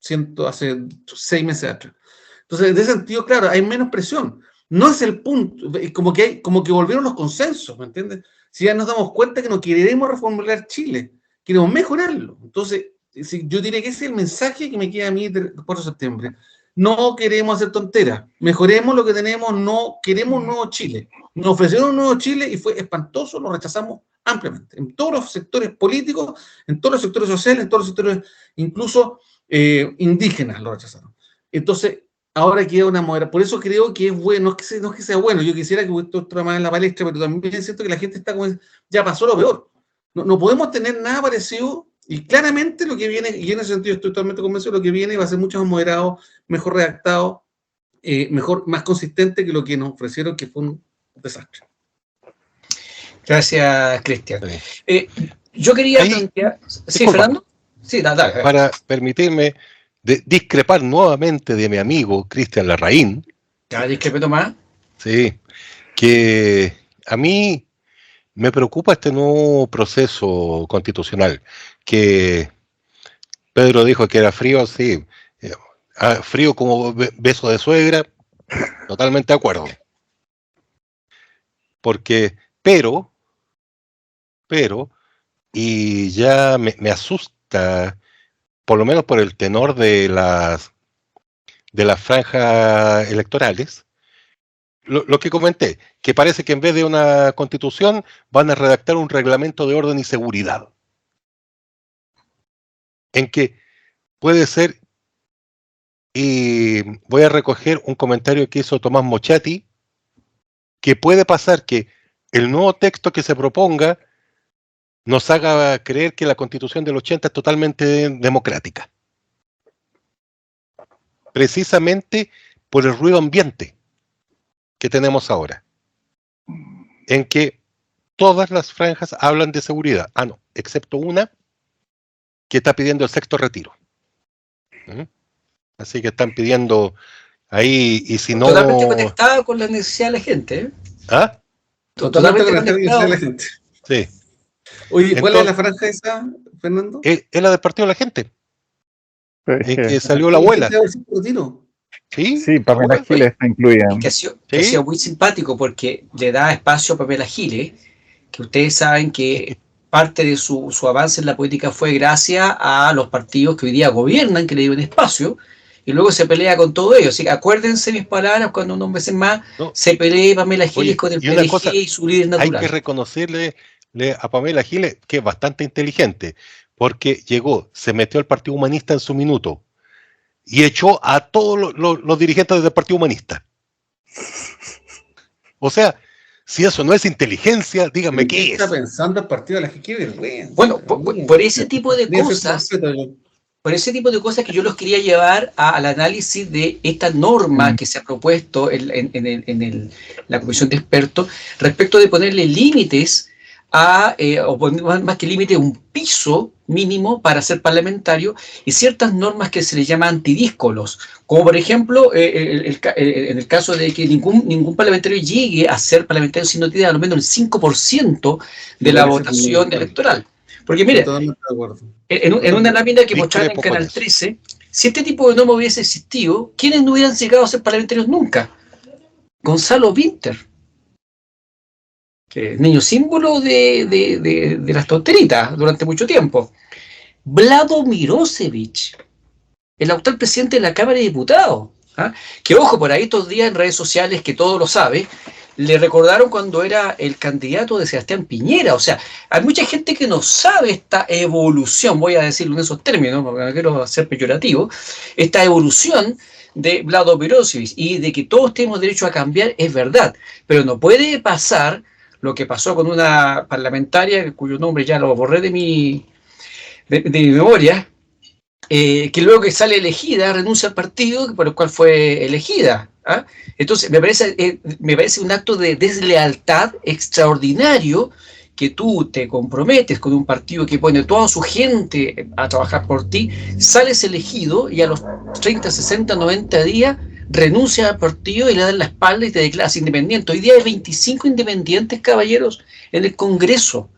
6 meses atrás. Entonces, en ese sentido, claro, hay menos presión. No es el punto, como que volvieron los consensos, ¿me entiendes? Si ya nos damos cuenta que no queremos reformular Chile, queremos mejorarlo. Entonces, yo diría que ese es el mensaje que me queda a mí del 4 de septiembre. No queremos hacer tonteras, mejoremos lo que tenemos, no queremos un nuevo Chile. Nos ofrecieron un nuevo Chile y fue espantoso, lo rechazamos ampliamente, en todos los sectores políticos, en todos los sectores sociales, en todos los sectores incluso indígenas lo rechazaron. Entonces, ahora queda una moderación. Por eso creo que es bueno, no es que sea bueno, yo quisiera que esto estuviera más en la palestra, pero también siento que la gente está como, ya pasó lo peor. No podemos tener nada parecido, y claramente lo que viene, y en ese sentido estoy totalmente convencido, lo que viene va a ser mucho más moderado, mejor redactado, más consistente que lo que nos ofrecieron, que fue un desastre. Gracias, Cristian. Yo quería plantear... ¿Sí, Fernando? Sí, dale. Para permitirme discrepar nuevamente de mi amigo Cristian Larraín. ¿Ya discrepé más? Sí, que a mí me preocupa este nuevo proceso constitucional, que Pedro dijo que era frío, sí, frío como beso de suegra, totalmente de acuerdo. Porque, pero, y ya me asusta por lo menos por el tenor de las franjas electorales, lo que comenté, que parece que en vez de una constitución van a redactar un reglamento de orden y seguridad, en que puede ser, y voy a recoger un comentario que hizo Tomás Mochati, que puede pasar que el nuevo texto que se proponga nos haga creer que la Constitución del 80 es totalmente democrática. Precisamente por el ruido ambiente que tenemos ahora, en que todas las franjas hablan de seguridad. Ah, no, excepto una que está pidiendo el sexto retiro. Así que están pidiendo ahí, y si no... Totalmente conectada con la necesidad de la gente, ¿eh? ¿Ah? Totalmente conectado con la gente. Sí. Oye, ¿cuál Entonces, es la franja esa, Fernando? Es la del Partido de la Gente, Pero es en que, que salió la abuela. ¿Sí? Sí, Pamela Giles está incluida. Que ha sido muy simpático porque le da espacio a Pamela Giles, que ustedes saben que parte de su avance en la política fue gracias a los partidos que hoy día gobiernan, que le dieron espacio, y luego se pelea con todo ello. Así que acuérdense mis palabras cuando unos meses más se pelee Pamela Giles con el PDG y su líder natural. Hay que reconocerle a Pamela Giles que es bastante inteligente, porque llegó, se metió al Partido Humanista en su minuto y echó a todos los dirigentes del Partido Humanista. O sea, si eso no es inteligencia, díganme qué es. Está pensando el Partido de la Gente, qué vergüenza. Bueno, por ese tipo de cosas... Por ese tipo de cosas que yo los quería llevar al análisis de esta norma que se ha propuesto en la comisión de expertos respecto de ponerle límites o más que límites, un piso mínimo para ser parlamentario y ciertas normas que se le llaman antidíscolos, como por ejemplo en el caso de que ningún parlamentario llegue a ser parlamentario si no tiene al menos el 5% de la votación electoral. Porque mire, en una lámina que mostraron en Canal 13, si este tipo de norma hubiese existido, ¿quiénes no hubieran llegado a ser parlamentarios nunca? Gonzalo Winter, que es niño símbolo de las tonteritas durante mucho tiempo. Vlado Mirosevic, el actual presidente de la Cámara de Diputados, que ojo, por ahí estos días en redes sociales, que todo lo sabe, le recordaron cuando era el candidato de Sebastián Piñera. O sea, hay mucha gente que no sabe esta evolución, voy a decirlo en esos términos, porque no quiero ser peyorativo, esta evolución de Vlado Mirosevic y de que todos tenemos derecho a cambiar, es verdad, pero no puede pasar lo que pasó con una parlamentaria, cuyo nombre ya lo borré de mi memoria, que luego que sale elegida renuncia al partido por el cual fue elegida. Entonces me parece un acto de deslealtad extraordinario que tú te comprometes con un partido que pone toda su gente a trabajar por ti, sales elegido y a los 30, 60, 90 días renuncias al partido y le dan la espalda y te declaras independiente. Hoy día hay 25 independientes, caballeros, en el Congreso.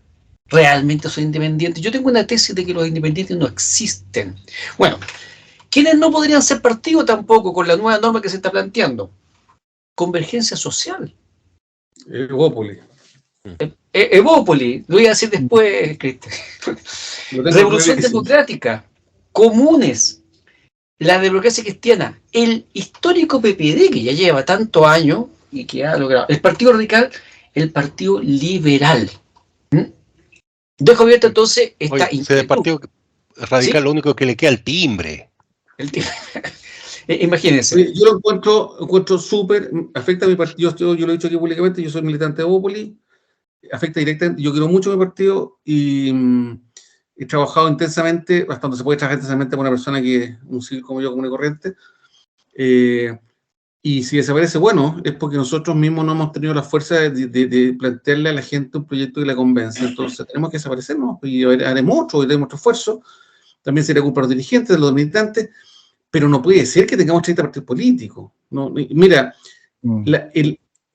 ¿Realmente son independientes? Yo tengo una tesis de que los independientes no existen. Bueno, ¿quiénes no podrían ser partido tampoco con la nueva norma que se está planteando? Convergencia social. Evópoli. Evópoli, lo voy a decir después, Cristian. Revolución democrática, comunes, la democracia cristiana, el histórico PPD que ya lleva tantos años y que ha logrado, el Partido Radical, el Partido Liberal. Dejo abierto entonces esta inquietud. El Partido Radical, ¿sí? Lo único que le queda el timbre. Imagínense. Yo lo encuentro súper, afecta a mi partido, yo lo he dicho aquí públicamente, yo soy militante de Evópoli, afecta directamente, yo quiero mucho a mi partido y he trabajado intensamente, hasta donde se puede trabajar intensamente con una persona que es un civil como yo, común y corriente, y si desaparece, bueno, es porque nosotros mismos no hemos tenido la fuerza de plantearle a la gente un proyecto que la convence, entonces tenemos que desaparecernos y haremos otro esfuerzo, también sería culpa de los dirigentes, de los militantes, pero no puede ser que tengamos 30 partidos políticos. No, mira,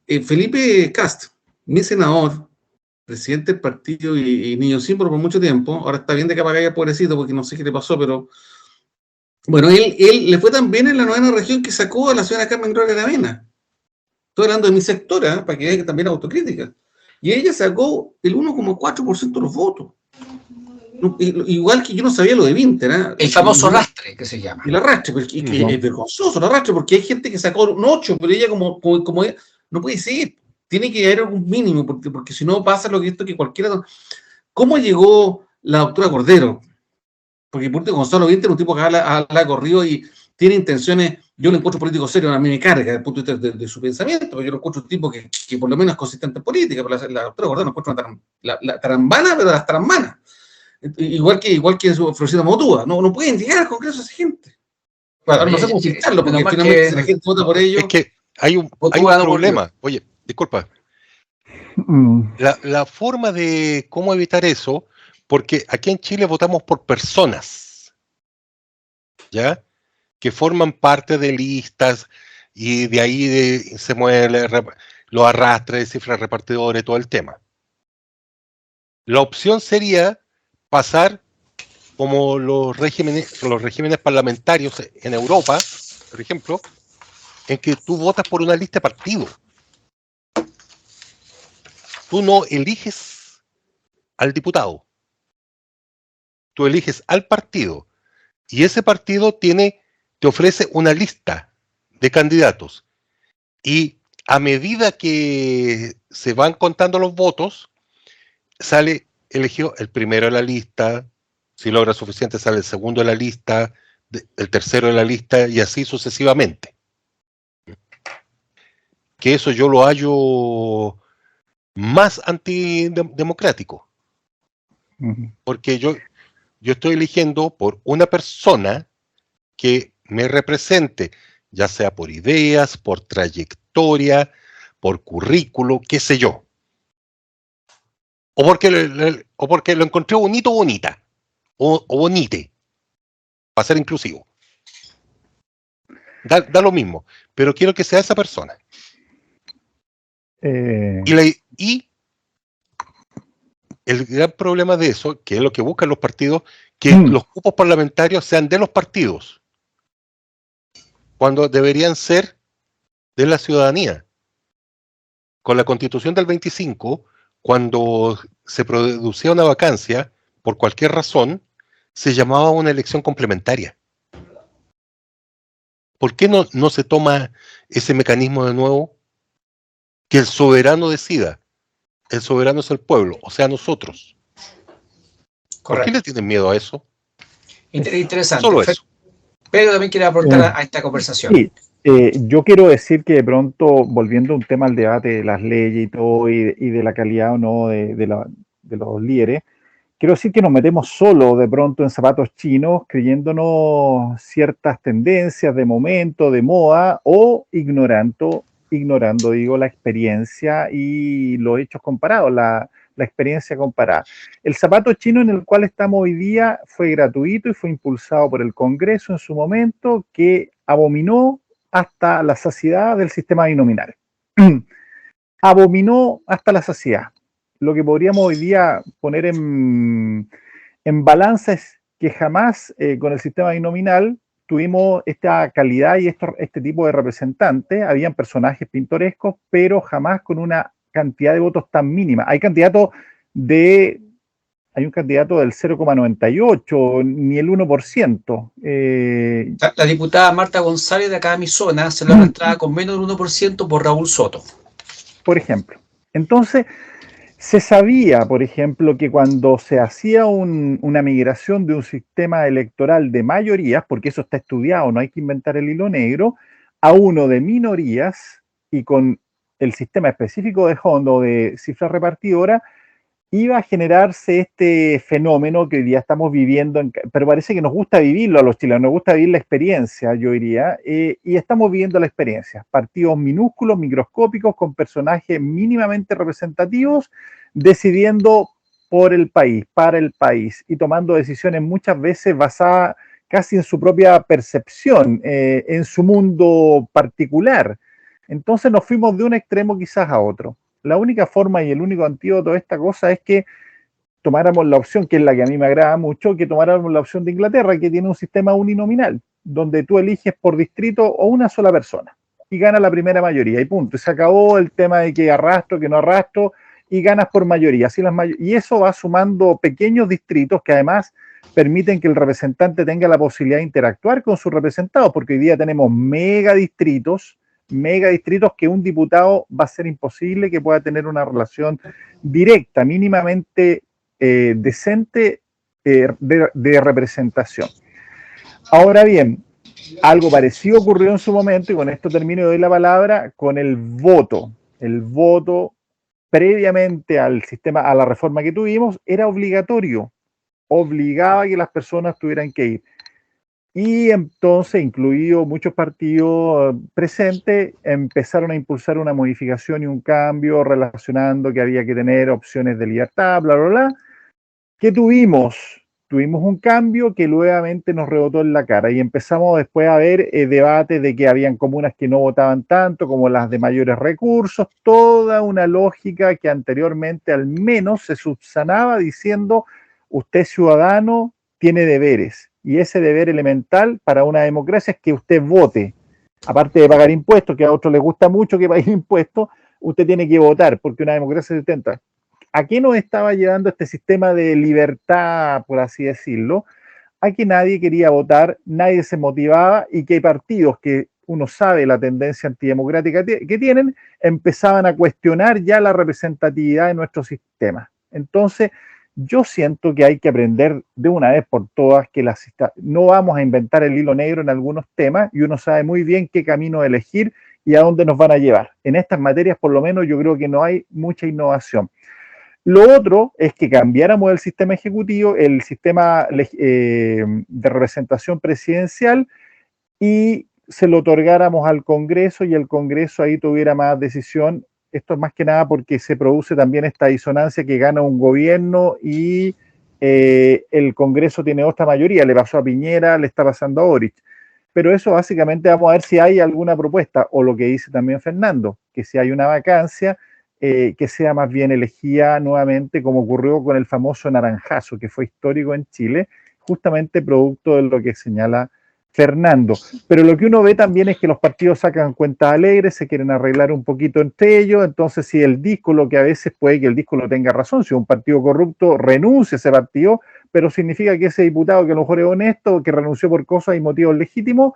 Felipe Cast, mi senador, presidente del partido y niño símbolo por mucho tiempo, ahora está bien de capa caída, pobrecito, porque no sé qué le pasó, pero bueno, él le fue tan bien en la 9ª región que sacó a la señora Carmen Gloria Aravena. Estoy hablando de mi sectora, para que vean que también autocrítica. Y ella sacó el 1,4% de los votos. igual que yo no sabía lo de Winter, ¿eh? El famoso rastre, que se llama. El arrastre, porque es vergonzoso el arrastre, porque hay gente que sacó un 8, pero ella como ella, no puede ser, tiene que haber algún mínimo, porque si no pasa lo que esto que cualquiera... ¿Cómo llegó la doctora Cordero? Porque por Gonzalo Winter es un tipo que habla corrido y tiene intenciones, yo lo encuentro político serio, a mí me carga desde el punto de vista de su pensamiento, porque yo lo encuentro un tipo que por lo menos es consistente en política, pero la doctora Cordero no encuentro la tarambana, pero las tarambanas. Igual que Florcita Motúa, no pueden llegar al Congreso esa gente. Bueno, no sé cómo filtrarlo, porque finalmente si la gente vota por ellos... Es que hay un problema. Oye, disculpa. La forma de cómo evitar eso, porque aquí en Chile votamos por personas, ¿ya? Que forman parte de listas y de ahí se mueve los arrastres, cifras repartidores, todo el tema. La opción sería pasar como los regímenes parlamentarios en Europa, por ejemplo, en que tú votas por una lista de partido. Tú no eliges al diputado, tú eliges al partido y ese partido te ofrece una lista de candidatos y a medida que se van contando los votos, sale elegido el primero de la lista, si logra suficiente sale el segundo de la lista, el tercero de la lista y así sucesivamente. Que eso yo lo hallo más antidemocrático. Porque yo estoy eligiendo por una persona que me represente, ya sea por ideas, por trayectoria, por currículo, qué sé yo. O porque lo encontré bonito o bonita. O bonite. Para ser inclusivo. Da lo mismo. Pero quiero que sea esa persona. Y el gran problema de eso, que es lo que buscan los partidos, que los cupos parlamentarios sean de los partidos, cuando deberían ser de la ciudadanía. Con la Constitución del 25, cuando se producía una vacancia, por cualquier razón, se llamaba una elección complementaria. ¿Por qué no se toma ese mecanismo de nuevo? Que el soberano decida. El soberano es el pueblo, o sea, nosotros. Correcto. ¿Por qué le tienen miedo a eso? Interesante. Solo eso. Pero también quiere aportar a esta conversación. Sí, yo quiero decir que de pronto, volviendo un tema al debate de las leyes y todo, y de la calidad o no de los líderes, quiero decir que nos metemos solo de pronto en zapatos chinos, creyéndonos ciertas tendencias de momento, de moda, o ignorando, digo, la experiencia y los hechos comparados, la experiencia comparada. El zapato chino en el cual estamos hoy día fue gratuito y fue impulsado por el Congreso en su momento, que abominó hasta la saciedad del sistema binominal. Abominó hasta la saciedad. Lo que podríamos hoy día poner en balanza es que jamás con el sistema binominal tuvimos esta calidad y este tipo de representantes. Habían personajes pintorescos, pero jamás con una cantidad de votos tan mínima. Hay un candidato del 0,98, ni el 1%. La diputada Marta González de acá de mi zona se lo arrastraba con menos del 1% por Raúl Soto. Por ejemplo. Entonces, se sabía, por ejemplo, que cuando se hacía una migración de un sistema electoral de mayorías, porque eso está estudiado, no hay que inventar el hilo negro, a uno de minorías y con el sistema específico de Hond o de cifra repartidora, iba a generarse este fenómeno que hoy día estamos viviendo, pero parece que nos gusta vivirlo a los chilenos, nos gusta vivir la experiencia, yo diría, y estamos viviendo la experiencia. Partidos minúsculos, microscópicos, con personajes mínimamente representativos, decidiendo por el país, para el país, y tomando decisiones muchas veces basadas casi en su propia percepción, en su mundo particular. Entonces nos fuimos de un extremo quizás a otro. La única forma y el único antídoto de esta cosa es que tomáramos la opción, que es la que a mí me agrada mucho, que tomáramos la opción de Inglaterra, que tiene un sistema uninominal, donde tú eliges por distrito o una sola persona y gana la primera mayoría y punto. Y se acabó el tema de que arrastro, que no arrastro, y ganas por mayoría. Y eso va sumando pequeños distritos que además permiten que el representante tenga la posibilidad de interactuar con sus representados, porque hoy día tenemos megadistritos que un diputado va a ser imposible que pueda tener una relación directa, mínimamente decente de representación. Ahora bien, algo parecido ocurrió en su momento, y con esto termino y doy la palabra, con el voto. El voto previamente al sistema, a la reforma que tuvimos, era obligatorio. Obligaba a que las personas tuvieran que ir. Y entonces, incluido muchos partidos presentes, empezaron a impulsar una modificación y un cambio relacionando que había que tener opciones de libertad, bla, bla, bla. ¿Qué tuvimos? Tuvimos un cambio que nuevamente nos rebotó en la cara y empezamos después a ver debates de que habían comunas que no votaban tanto como las de mayores recursos, toda una lógica que anteriormente al menos se subsanaba diciendo usted ciudadano tiene deberes y ese deber elemental para una democracia es que usted vote, aparte de pagar impuestos, que a otros les gusta mucho que paguen impuestos, usted tiene que votar porque una democracia se sustenta. ¿A qué nos estaba llevando este sistema de libertad, por así decirlo? A que nadie quería votar, nadie se motivaba y que hay partidos que uno sabe la tendencia antidemocrática que tienen, empezaban a cuestionar ya la representatividad de nuestro sistema. Entonces, yo siento que hay que aprender de una vez por todas que no vamos a inventar el hilo negro en algunos temas y uno sabe muy bien qué camino elegir y a dónde nos van a llevar. En estas materias, por lo menos, yo creo que no hay mucha innovación. Lo otro es que cambiáramos el sistema ejecutivo, el sistema de representación presidencial y se lo otorgáramos al Congreso y el Congreso ahí tuviera más decisión. Esto es más que nada porque se produce también esta disonancia que gana un gobierno y el Congreso tiene otra mayoría. Le pasó a Piñera, le está pasando a Boric. Pero eso básicamente vamos a ver si hay alguna propuesta o lo que dice también Fernando, que si hay una vacancia, que sea más bien elegida nuevamente, como ocurrió con el famoso naranjazo, que fue histórico en Chile, justamente producto de lo que señala Fernando. Pero lo que uno ve también es que los partidos sacan cuentas alegres, se quieren arreglar un poquito entre ellos, entonces si el disco, lo que a veces puede que el disco no tenga razón, si un partido corrupto renuncia a ese partido, pero significa que ese diputado que a lo mejor es honesto, que renunció por cosas y motivos legítimos,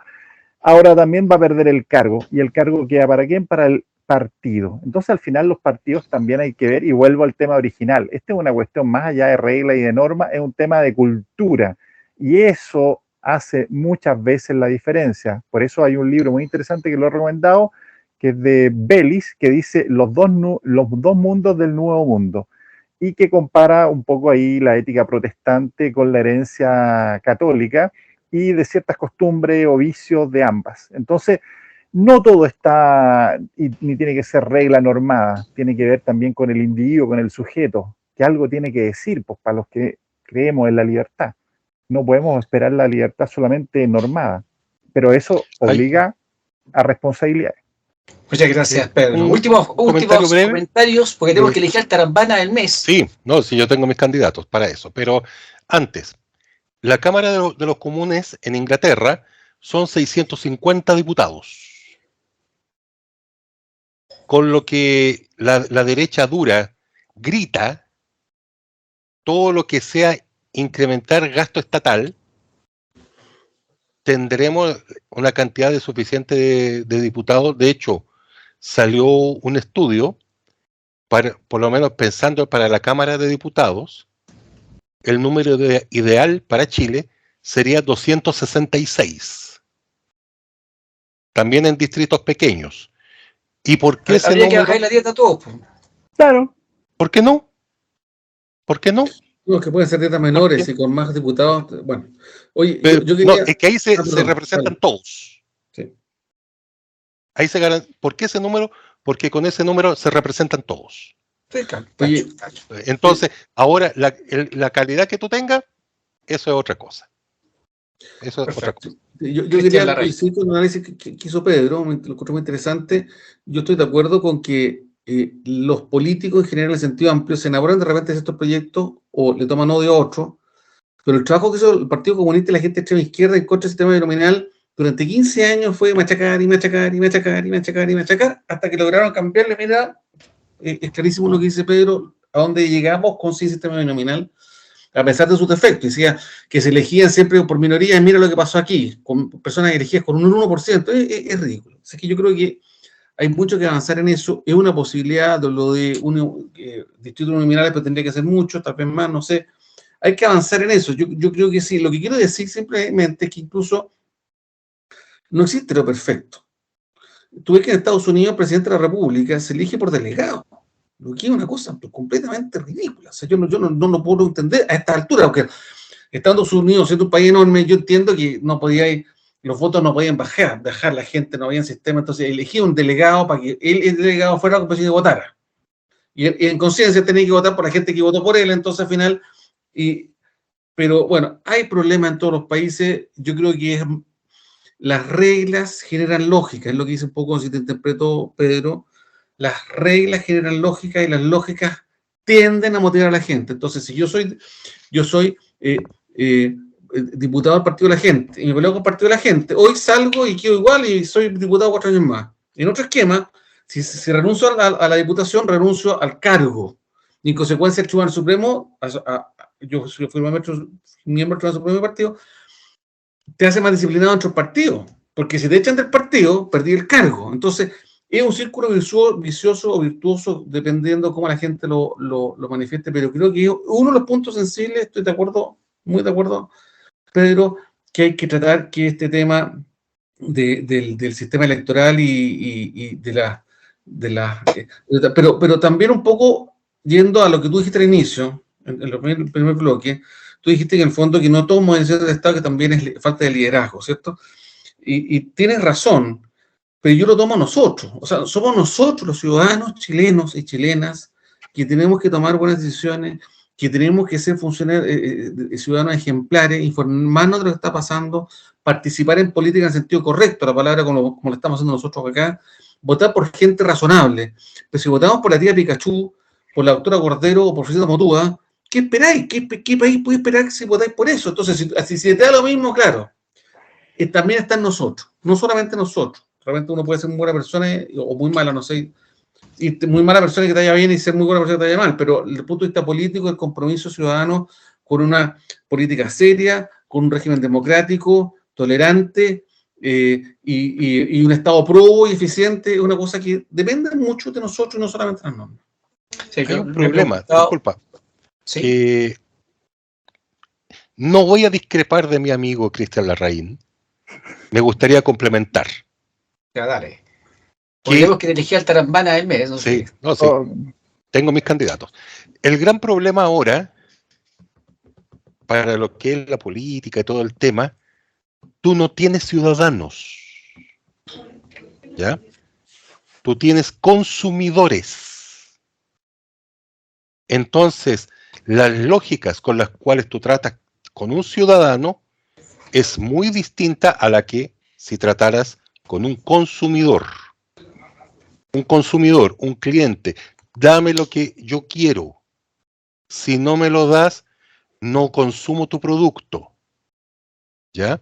ahora también va a perder el cargo. ¿Y el cargo queda para quién? Para el partido. Entonces al final los partidos también hay que ver, y vuelvo al tema original, esta es una cuestión más allá de regla y de norma, es un tema de cultura y eso hace muchas veces la diferencia. Por eso hay un libro muy interesante que lo he recomendado, que es de Bellis, que dice los dos mundos del nuevo mundo y que compara un poco ahí la ética protestante con la herencia católica y de ciertas costumbres o vicios de ambas. Entonces no todo está, ni tiene que ser regla normada, tiene que ver también con el individuo, con el sujeto, que algo tiene que decir, pues para los que creemos en la libertad. No podemos esperar la libertad solamente normada, pero eso obliga a responsabilidades. Muchas gracias, Pedro. Últimos comentarios, porque tenemos que elegir Tarambana del mes. Sí, no, sí, yo tengo mis candidatos para eso, pero antes, la Cámara de los Comunes en Inglaterra son 650 diputados. Con lo que la derecha dura grita, todo lo que sea incrementar gasto estatal, tendremos una cantidad suficiente de diputados. De hecho, salió un estudio, por lo menos pensando para la Cámara de Diputados, el número ideal para Chile sería 266. También en distritos pequeños. ¿Y por qué ese número? Que bajar la dieta a todos. Claro. ¿Por qué no? ¿Por qué no? No, que pueden ser dietas menores y con más diputados. Bueno, oye, pero, yo quería... No, es que ahí se representan todos. Sí. Ahí ¿por qué ese número? Porque con ese número se representan todos. Oye, entonces, ahora la calidad que tú tengas, eso es otra cosa. Eso es otra cosa. Yo quería decir con el análisis que hizo Pedro, lo encontré muy interesante. Yo estoy de acuerdo con que los políticos en general en el sentido amplio se enamoran de repente de estos proyectos o le toman odio a otros, pero el trabajo que hizo el Partido Comunista y la gente de extrema izquierda en contra del sistema binominal durante 15 años fue machacar y machacar y machacar y machacar y machacar hasta que lograron cambiarle, mira, es clarísimo lo que dice Pedro, a dónde llegamos con sin sistema binominal, a pesar de sus defectos. Decía que se elegían siempre por minoría, y mira lo que pasó aquí, con personas elegidas con un 1%, es ridículo. Así que yo creo que hay mucho que avanzar en eso, es una posibilidad de lo de distritos uninominales, pero tendría que ser mucho, tal vez más, no sé. Hay que avanzar en eso, yo creo que sí. Lo que quiero decir simplemente es que incluso no existe lo perfecto. Tú ves que en Estados Unidos el presidente de la República se elige por delegado, lo que es una cosa completamente ridícula. O sea, yo no lo puedo entender a esta altura, porque Estados Unidos siendo un país enorme, yo entiendo que no podía ir, los votos no podían bajar la gente, no había sistema, entonces elegía un delegado para que el delegado fuera la compañía que votara. Y en conciencia tenía que votar por la gente que votó por él, entonces al final, pero bueno, hay problemas en todos los países, yo creo que las reglas generan lógica, es lo que dice un poco, si te interpretó Pedro, las reglas generan lógica y las lógicas tienden a motivar a la gente. Entonces, si yo soy diputado del Partido de la Gente y me peleo con el Partido de la Gente, hoy salgo y quedo igual y soy diputado 4 años más. En otro esquema, si renuncio a la diputación, renuncio al cargo. Y en consecuencia el Tribunal Supremo, yo fui miembro del Tribunal Supremo del partido, te hace más disciplinado dentro del partido, porque si te echan del partido, perdí el cargo. Entonces, es un círculo vicioso o virtuoso, dependiendo cómo la gente lo manifieste, pero creo que uno de los puntos sensibles, estoy de acuerdo, muy de acuerdo, Pedro, que hay que tratar que este tema del sistema electoral y pero también un poco yendo a lo que tú dijiste al inicio, en el primer bloque, tú dijiste que en el fondo que no tomo en del Estado, que también es falta de liderazgo, ¿cierto? Y tienes razón, pero yo lo tomo a nosotros, o sea, somos nosotros los ciudadanos chilenos y chilenas que tenemos que tomar buenas decisiones, que tenemos que ser ciudadanos ejemplares, informarnos de lo que está pasando, participar en política en el sentido correcto, la palabra como lo estamos haciendo nosotros acá, votar por gente razonable. Pero si votamos por la tía Pikachu, por la doctora Cordero o por Francisco Motúa, ¿qué esperáis? ¿Qué país puede esperar si votáis por eso? Entonces, si te da lo mismo, claro, también está en nosotros, no solamente nosotros. Realmente uno puede ser muy buena persona o muy mala, no sé, y muy mala persona que te vaya bien y ser muy buena persona que te vaya mal, pero desde el punto de vista político, el compromiso ciudadano con una política seria, con un régimen democrático, tolerante y un Estado probo y eficiente, es una cosa que depende mucho de nosotros y no solamente de las normas. Sí, hay un problema, disculpa. ¿Sí? No voy a discrepar de mi amigo Cristian Larraín. Me gustaría complementar. Ya, dale. Podríamos que elegir al Tarambana del mes, ¿no? Sí, no, sí. Tengo mis candidatos. El gran problema ahora, para lo que es la política y todo el tema, tú no tienes ciudadanos. ¿Ya? Tú tienes consumidores. Entonces, las lógicas con las cuales tú tratas con un ciudadano es muy distinta a la que si trataras con un consumidor. Un consumidor, un cliente, dame lo que yo quiero. Si no me lo das, no consumo tu producto. ¿Ya?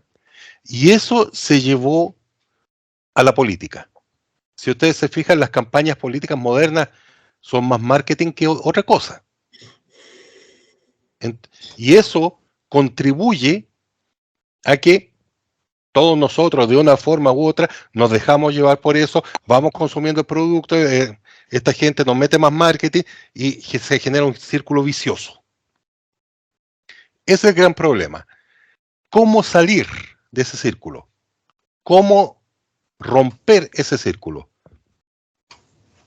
Y eso se llevó a la política. Si ustedes se fijan, las campañas políticas modernas son más marketing que otra cosa. Y eso contribuye a que todos nosotros, de una forma u otra, nos dejamos llevar por eso, vamos consumiendo el producto, esta gente nos mete más marketing y se genera un círculo vicioso. Ese es el gran problema. ¿Cómo salir de ese círculo? ¿Cómo romper ese círculo?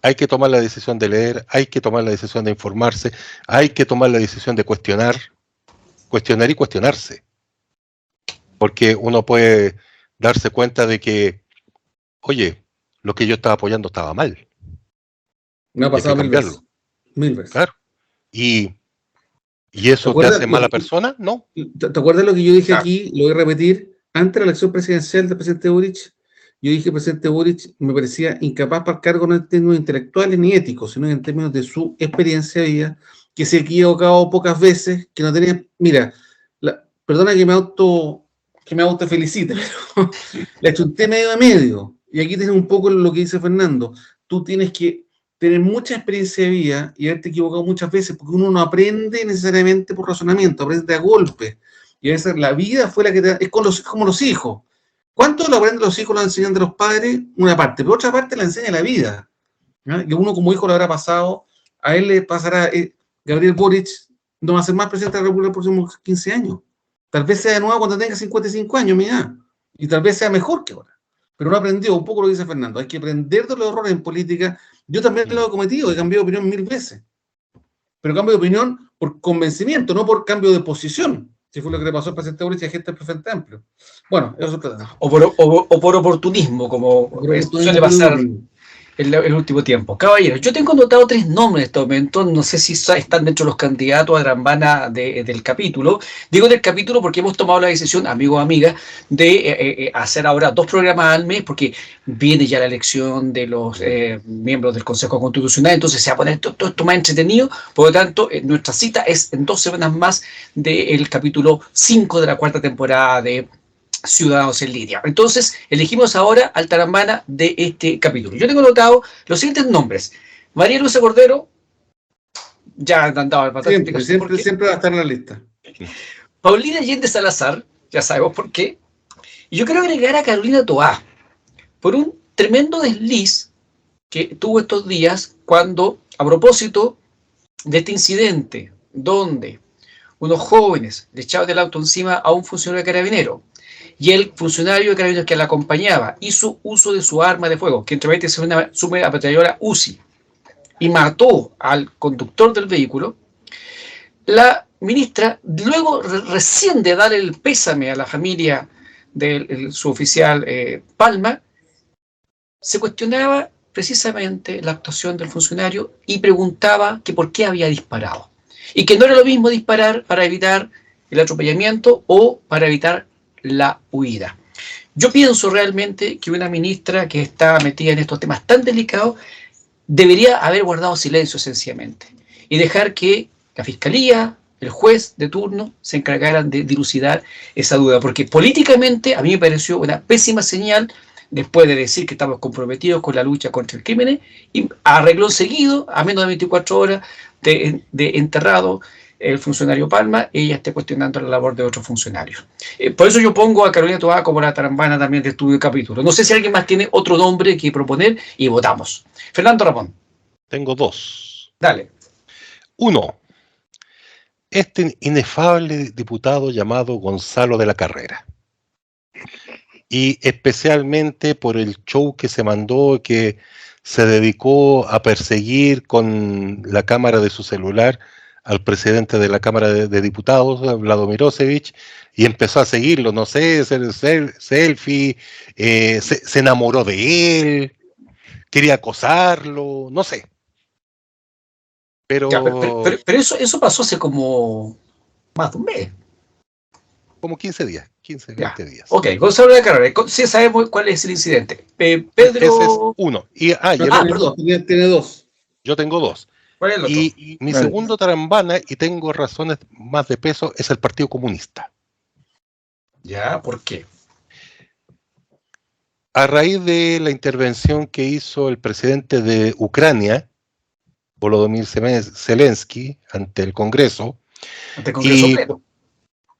Hay que tomar la decisión de leer, hay que tomar la decisión de informarse, hay que tomar la decisión de cuestionar y cuestionarse. Porque uno puede darse cuenta de que, oye, lo que yo estaba apoyando estaba mal. Me ha pasado mil veces. Claro. ¿Y eso te hace mala persona? No. ¿Te acuerdas lo que yo dije aquí? Lo voy a repetir. Antes de la elección presidencial del presidente Boric, yo dije que el presidente Boric me parecía incapaz para el cargo no en términos intelectuales ni éticos, sino en términos de su experiencia de vida, que se ha equivocado pocas veces, que no tenía... Mira, perdona que me autofelicite, pero le achunté medio a medio. Y aquí tienes un poco lo que dice Fernando. Tú tienes que tener mucha experiencia de vida y haberte equivocado muchas veces, porque uno no aprende necesariamente por razonamiento, aprende a golpe. Y a veces la vida fue la que te... Es como los hijos. ¿Cuánto lo aprenden los hijos, lo enseñan de los padres? Una parte, pero otra parte la enseña la vida. ¿Ya? Y uno como hijo lo habrá pasado, a él le pasará, Gabriel Boric no va a ser más presidente de la República en los próximos 15 años. Tal vez sea de nuevo cuando tenga 55 años, mira, y tal vez sea mejor que ahora. Pero no aprendió, un poco lo dice Fernando, hay que aprender de los errores en política. Yo también lo he cometido, he cambiado de opinión 1000 veces. Pero cambio de opinión por convencimiento, no por cambio de posición. Si fue lo que le pasó al presidente Boric y a gente del Frente Amplio. Bueno, eso es otro tema. O por oportunismo, como suele pasar el último tiempo. Caballeros, yo tengo anotado 3 nombres en este momento, no sé si están dentro de los candidatos a Trambana del capítulo. Digo del capítulo porque hemos tomado la decisión, amigos o amigas, de hacer ahora 2 programas al mes, porque viene ya la elección de los miembros del Consejo Constitucional, entonces se va a poner todo esto más entretenido. Por lo tanto, nuestra cita es en 2 semanas más del capítulo 5 de la 4ª temporada de Ciudadanos en Línea. Entonces, elegimos ahora al Tarambana de este capítulo. Yo tengo anotado los siguientes nombres. María Luisa Cordero, ya han dado el patrón. Siempre va a estar en la lista. Paulina Allende Salazar, ya sabemos por qué. Y yo quiero agregar a Carolina Toá, por un tremendo desliz que tuvo estos días cuando, a propósito de este incidente, donde unos jóvenes le echaban del auto encima a un funcionario carabinero, y el funcionario de carabineros que la acompañaba hizo uso de su arma de fuego, que entre paréntesis es una subametralladora Uzi, y mató al conductor del vehículo. La ministra, luego recién de dar el pésame a la familia de su oficial Palma, se cuestionaba precisamente la actuación del funcionario y preguntaba que por qué había disparado. Y que no era lo mismo disparar para evitar el atropellamiento o para evitar la huida. Yo pienso realmente que una ministra que está metida en estos temas tan delicados debería haber guardado silencio sencillamente y dejar que la fiscalía, el juez de turno se encargaran de dilucidar esa duda, porque políticamente a mí me pareció una pésima señal después de decir que estamos comprometidos con la lucha contra el crimen y arregló seguido, a menos de 24 horas de enterrado el funcionario Palma, ella esté cuestionando la labor de otros funcionarios. Por eso yo pongo a Carolina Toá como la Tarambana también de estudio de capítulo. No sé si alguien más tiene otro nombre que proponer y votamos. Fernando Ramón. Tengo 2. Dale. 1. Este inefable diputado llamado Gonzalo de la Carrera. Y especialmente por el show que se mandó, que se dedicó a perseguir con la cámara de su celular al presidente de la Cámara de Diputados, Vladomirosevich, y empezó a seguirlo, no sé, hacer selfie, se enamoró de él, quería acosarlo, no sé. Pero, ya, pero eso pasó hace como más de un mes. Como 15 días, 15, 20 días. Ok, Gonzalo de la Carrera, sí sabemos cuál es el incidente. Pedro... Ese es uno. Perdón, tiene 2. Yo tengo 2. ¿Cuál es el otro? Y mi segundo Tarambana, y tengo razones más de peso, es el Partido Comunista. Ya, ¿por qué? A raíz de la intervención que hizo el presidente de Ucrania, Volodymyr Zelensky, ante el Congreso. Ante el Congreso Pleno.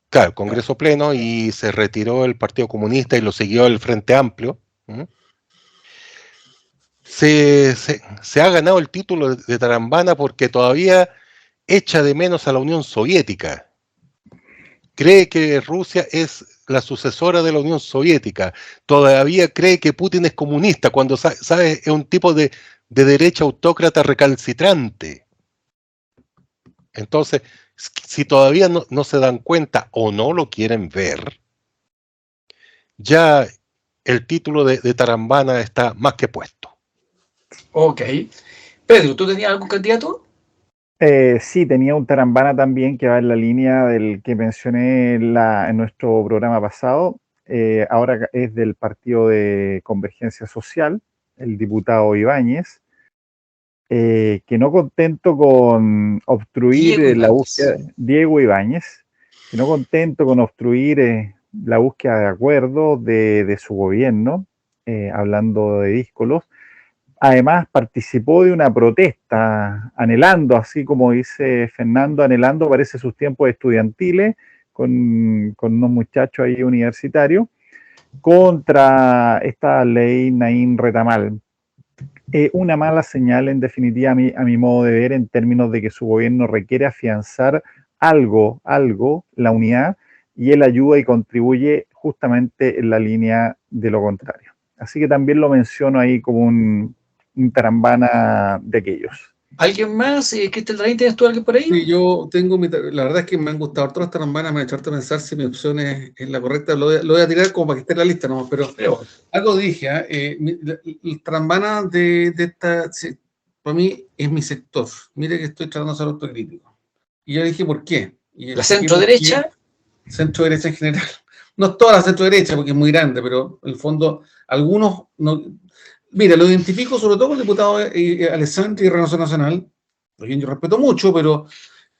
Claro, el Congreso Pleno, y se retiró el Partido Comunista y lo siguió el Frente Amplio. Se ha ganado el título de Tarambana porque todavía echa de menos a la Unión Soviética. Cree que Rusia es la sucesora de la Unión Soviética. Todavía cree que Putin es comunista, cuando sabe es un tipo de derecha autócrata recalcitrante. Entonces, si todavía no se dan cuenta o no lo quieren ver, ya el título de Tarambana está más que puesto. Ok. Pedro, ¿tú tenías algún candidato? Sí, tenía un Tarambana también que va en la línea del que mencioné en nuestro programa pasado. Ahora es del Partido de Convergencia Social, el diputado Ibáñez, que no contento con obstruir la búsqueda, Diego Ibáñez, que no contento con obstruir la búsqueda de acuerdo de su gobierno, hablando de díscolos, además participó de una protesta, anhelando, así como dice Fernando, anhelando, parece, sus tiempos estudiantiles, con unos muchachos ahí universitarios, contra esta ley Naín Retamal. Una mala señal, en definitiva, a mi modo de ver, en términos de que su gobierno requiere afianzar algo, la unidad, y él ayuda y contribuye justamente en la línea de lo contrario. Así que también lo menciono ahí como un tarambana de aquellos. ¿Alguien más? Cristian Larraín, ¿tienes tú alguien por ahí? Sí, yo tengo, la verdad es que me han gustado todas las tarambanas, me han hecho harto pensar si mi opción es la correcta, lo voy a tirar como para que esté en la lista, ¿no? Pero algo dije, el tarambana de esta, para mí es mi sector. Mire que estoy tratando de ser autocrítico. Y yo dije, ¿por qué? ¿La centro-derecha? Centro-derecha en general. No toda la centro-derecha, porque es muy grande, pero en el fondo, algunos... No, mira, lo identifico sobre todo con el diputado Alessandri de Renovación Nacional, a quien yo respeto mucho, pero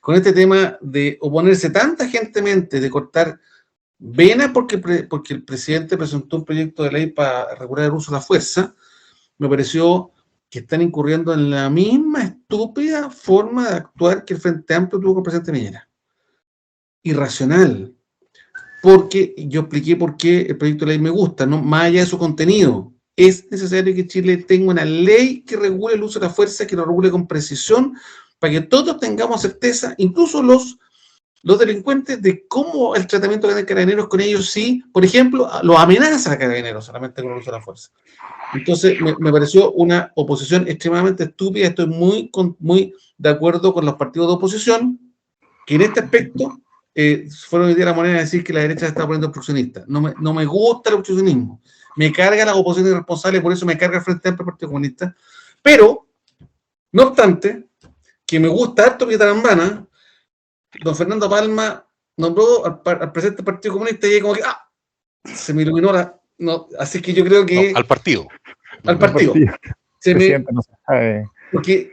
con este tema de oponerse tan tajantemente, de cortar venas porque el presidente presentó un proyecto de ley para regular el uso de la fuerza, me pareció que están incurriendo en la misma estúpida forma de actuar que el Frente Amplio tuvo con el presidente Piñera. Irracional. Porque yo expliqué por qué el proyecto de ley me gusta, no más allá de su contenido. Es necesario que Chile tenga una ley que regule el uso de la fuerza, que lo regule con precisión, para que todos tengamos certeza, incluso los delincuentes, de cómo el tratamiento que dan carabineros con ellos, si, por ejemplo, los amenaza a carabineros solamente con el uso de la fuerza. Entonces, me pareció una oposición extremadamente estúpida. Estoy muy de acuerdo con los partidos de oposición, que en este aspecto fueron hoy día la moneda de decir que la derecha se está poniendo obstruccionista. No me gusta el obstruccionismo. Me carga la oposición irresponsable, por eso me carga el Frente Amplio del Partido Comunista. Pero, no obstante, que me gusta harto que tarambana, don Fernando Palma nombró al presidente del Partido Comunista y como que, se me iluminó así que yo creo que... No, al partido. Al partido. No se sabe. Porque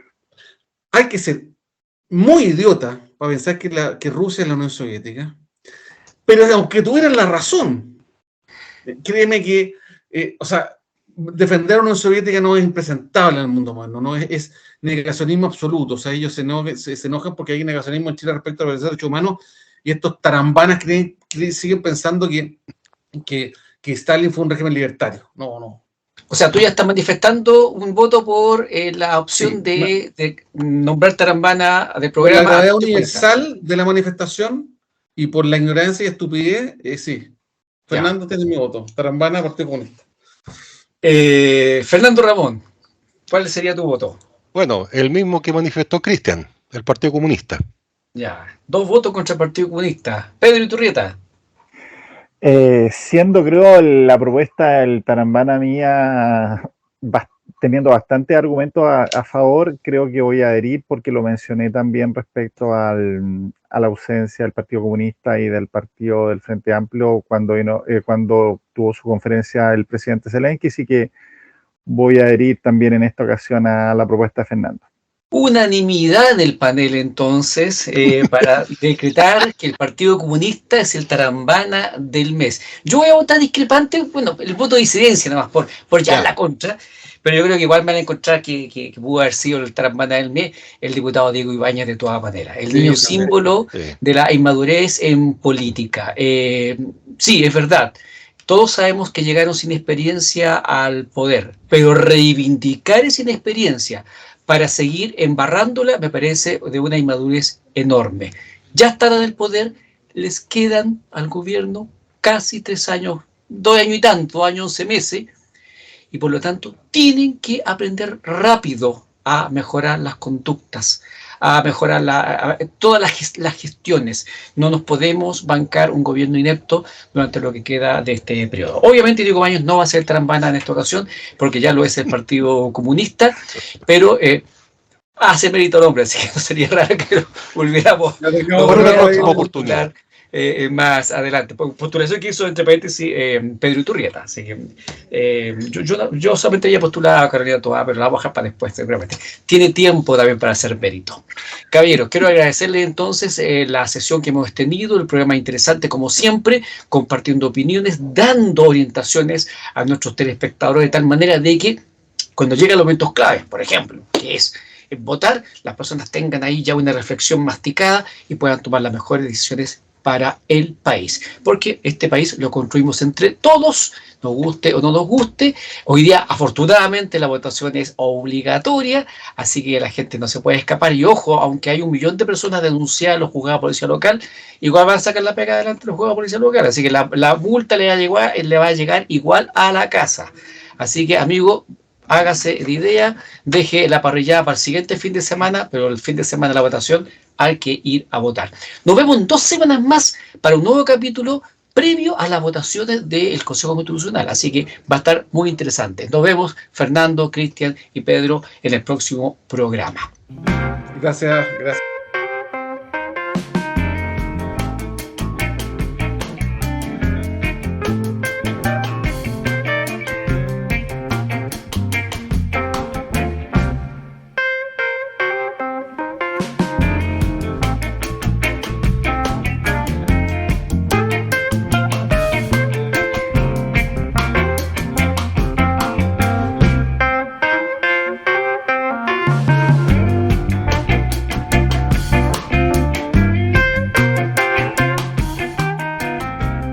hay que ser muy idiota para pensar que Rusia es la Unión Soviética, pero aunque tuvieran la razón, créeme que, defender a la Unión Soviética no es impresentable en el mundo moderno, no es negacionismo absoluto. O sea, ellos se enojan porque hay negacionismo en Chile respecto a los derechos humanos, y estos tarambanas siguen pensando que Stalin fue un régimen libertario. No. O sea, tú ya estás manifestando un voto por la opción de nombrar tarambana de programa. Por la gravedad universal de la manifestación y por la ignorancia y estupidez, sí. Fernando, tiene mi voto. Tarambana, Partido Comunista. Fernando Ramón, ¿cuál sería tu voto? Bueno, el mismo que manifestó Cristian, el Partido Comunista. Ya, 2 votos contra el Partido Comunista. Pedro Iturrieta. Siendo, creo, la propuesta del tarambana mía teniendo bastantes argumentos a favor, creo que voy a adherir, porque lo mencioné también respecto a la ausencia del Partido Comunista y del Partido del Frente Amplio cuando tuvo su conferencia el presidente Zelensky, así que voy a adherir también en esta ocasión a la propuesta de Fernando. Unanimidad del panel, entonces, para decretar que el Partido Comunista es el tarambana del mes. Yo voy a votar discrepante, bueno, el voto de disidencia nada más, por ya la contra, pero yo creo que igual me van a encontrar que pudo haber sido el tarambana del mes el diputado Diego Ibáñez de todas maneras. El niño símbolo de la inmadurez en política. Sí, es verdad. Todos sabemos que llegaron sin experiencia al poder, pero reivindicar esa inexperiencia para seguir embarrándola me parece de una inmadurez enorme. Ya están en el poder, les quedan al gobierno casi 3 años, 2 años y tanto, 2 años, 11 meses, y por lo tanto tienen que aprender rápido a mejorar las conductas, a mejorar todas las gestiones. No nos podemos bancar un gobierno inepto durante lo que queda de este periodo. Obviamente Diego Baños no va a ser tarambana en esta ocasión, porque ya lo es el Partido Comunista, pero hace mérito al hombre, así que no sería raro que lo volviéramos a postular más adelante. Postulación que hizo, entre paréntesis, Pedro Iturrieta. Así que yo solamente había postulado a Carolina Toá, pero la voy a dejar para después, seguramente. Tiene tiempo también para hacer mérito. Caballeros, quiero agradecerles entonces la sesión que hemos tenido, el programa interesante como siempre, compartiendo opiniones, dando orientaciones a nuestros telespectadores de tal manera de que cuando lleguen los momentos claves, por ejemplo, que es votar, las personas tengan ahí ya una reflexión masticada y puedan tomar las mejores decisiones para el país, porque este país lo construimos entre todos, nos guste o no nos guste. Hoy día, afortunadamente, la votación es obligatoria, así que la gente no se puede escapar. Y ojo, aunque hay 1 millón de personas denunciadas a los juzgados de policía local, igual van a sacar la pega adelante los juzgados de policía local, así que la multa le va a llegar igual a la casa. Así que, amigo, hágase de idea, deje la parrillada para el siguiente fin de semana, pero el fin de semana de la votación hay que ir a votar. Nos vemos en 2 semanas más para un nuevo capítulo previo a las votaciones del Consejo Constitucional, así que va a estar muy interesante. Nos vemos, Fernando, Cristian y Pedro, en el próximo programa. Gracias, gracias.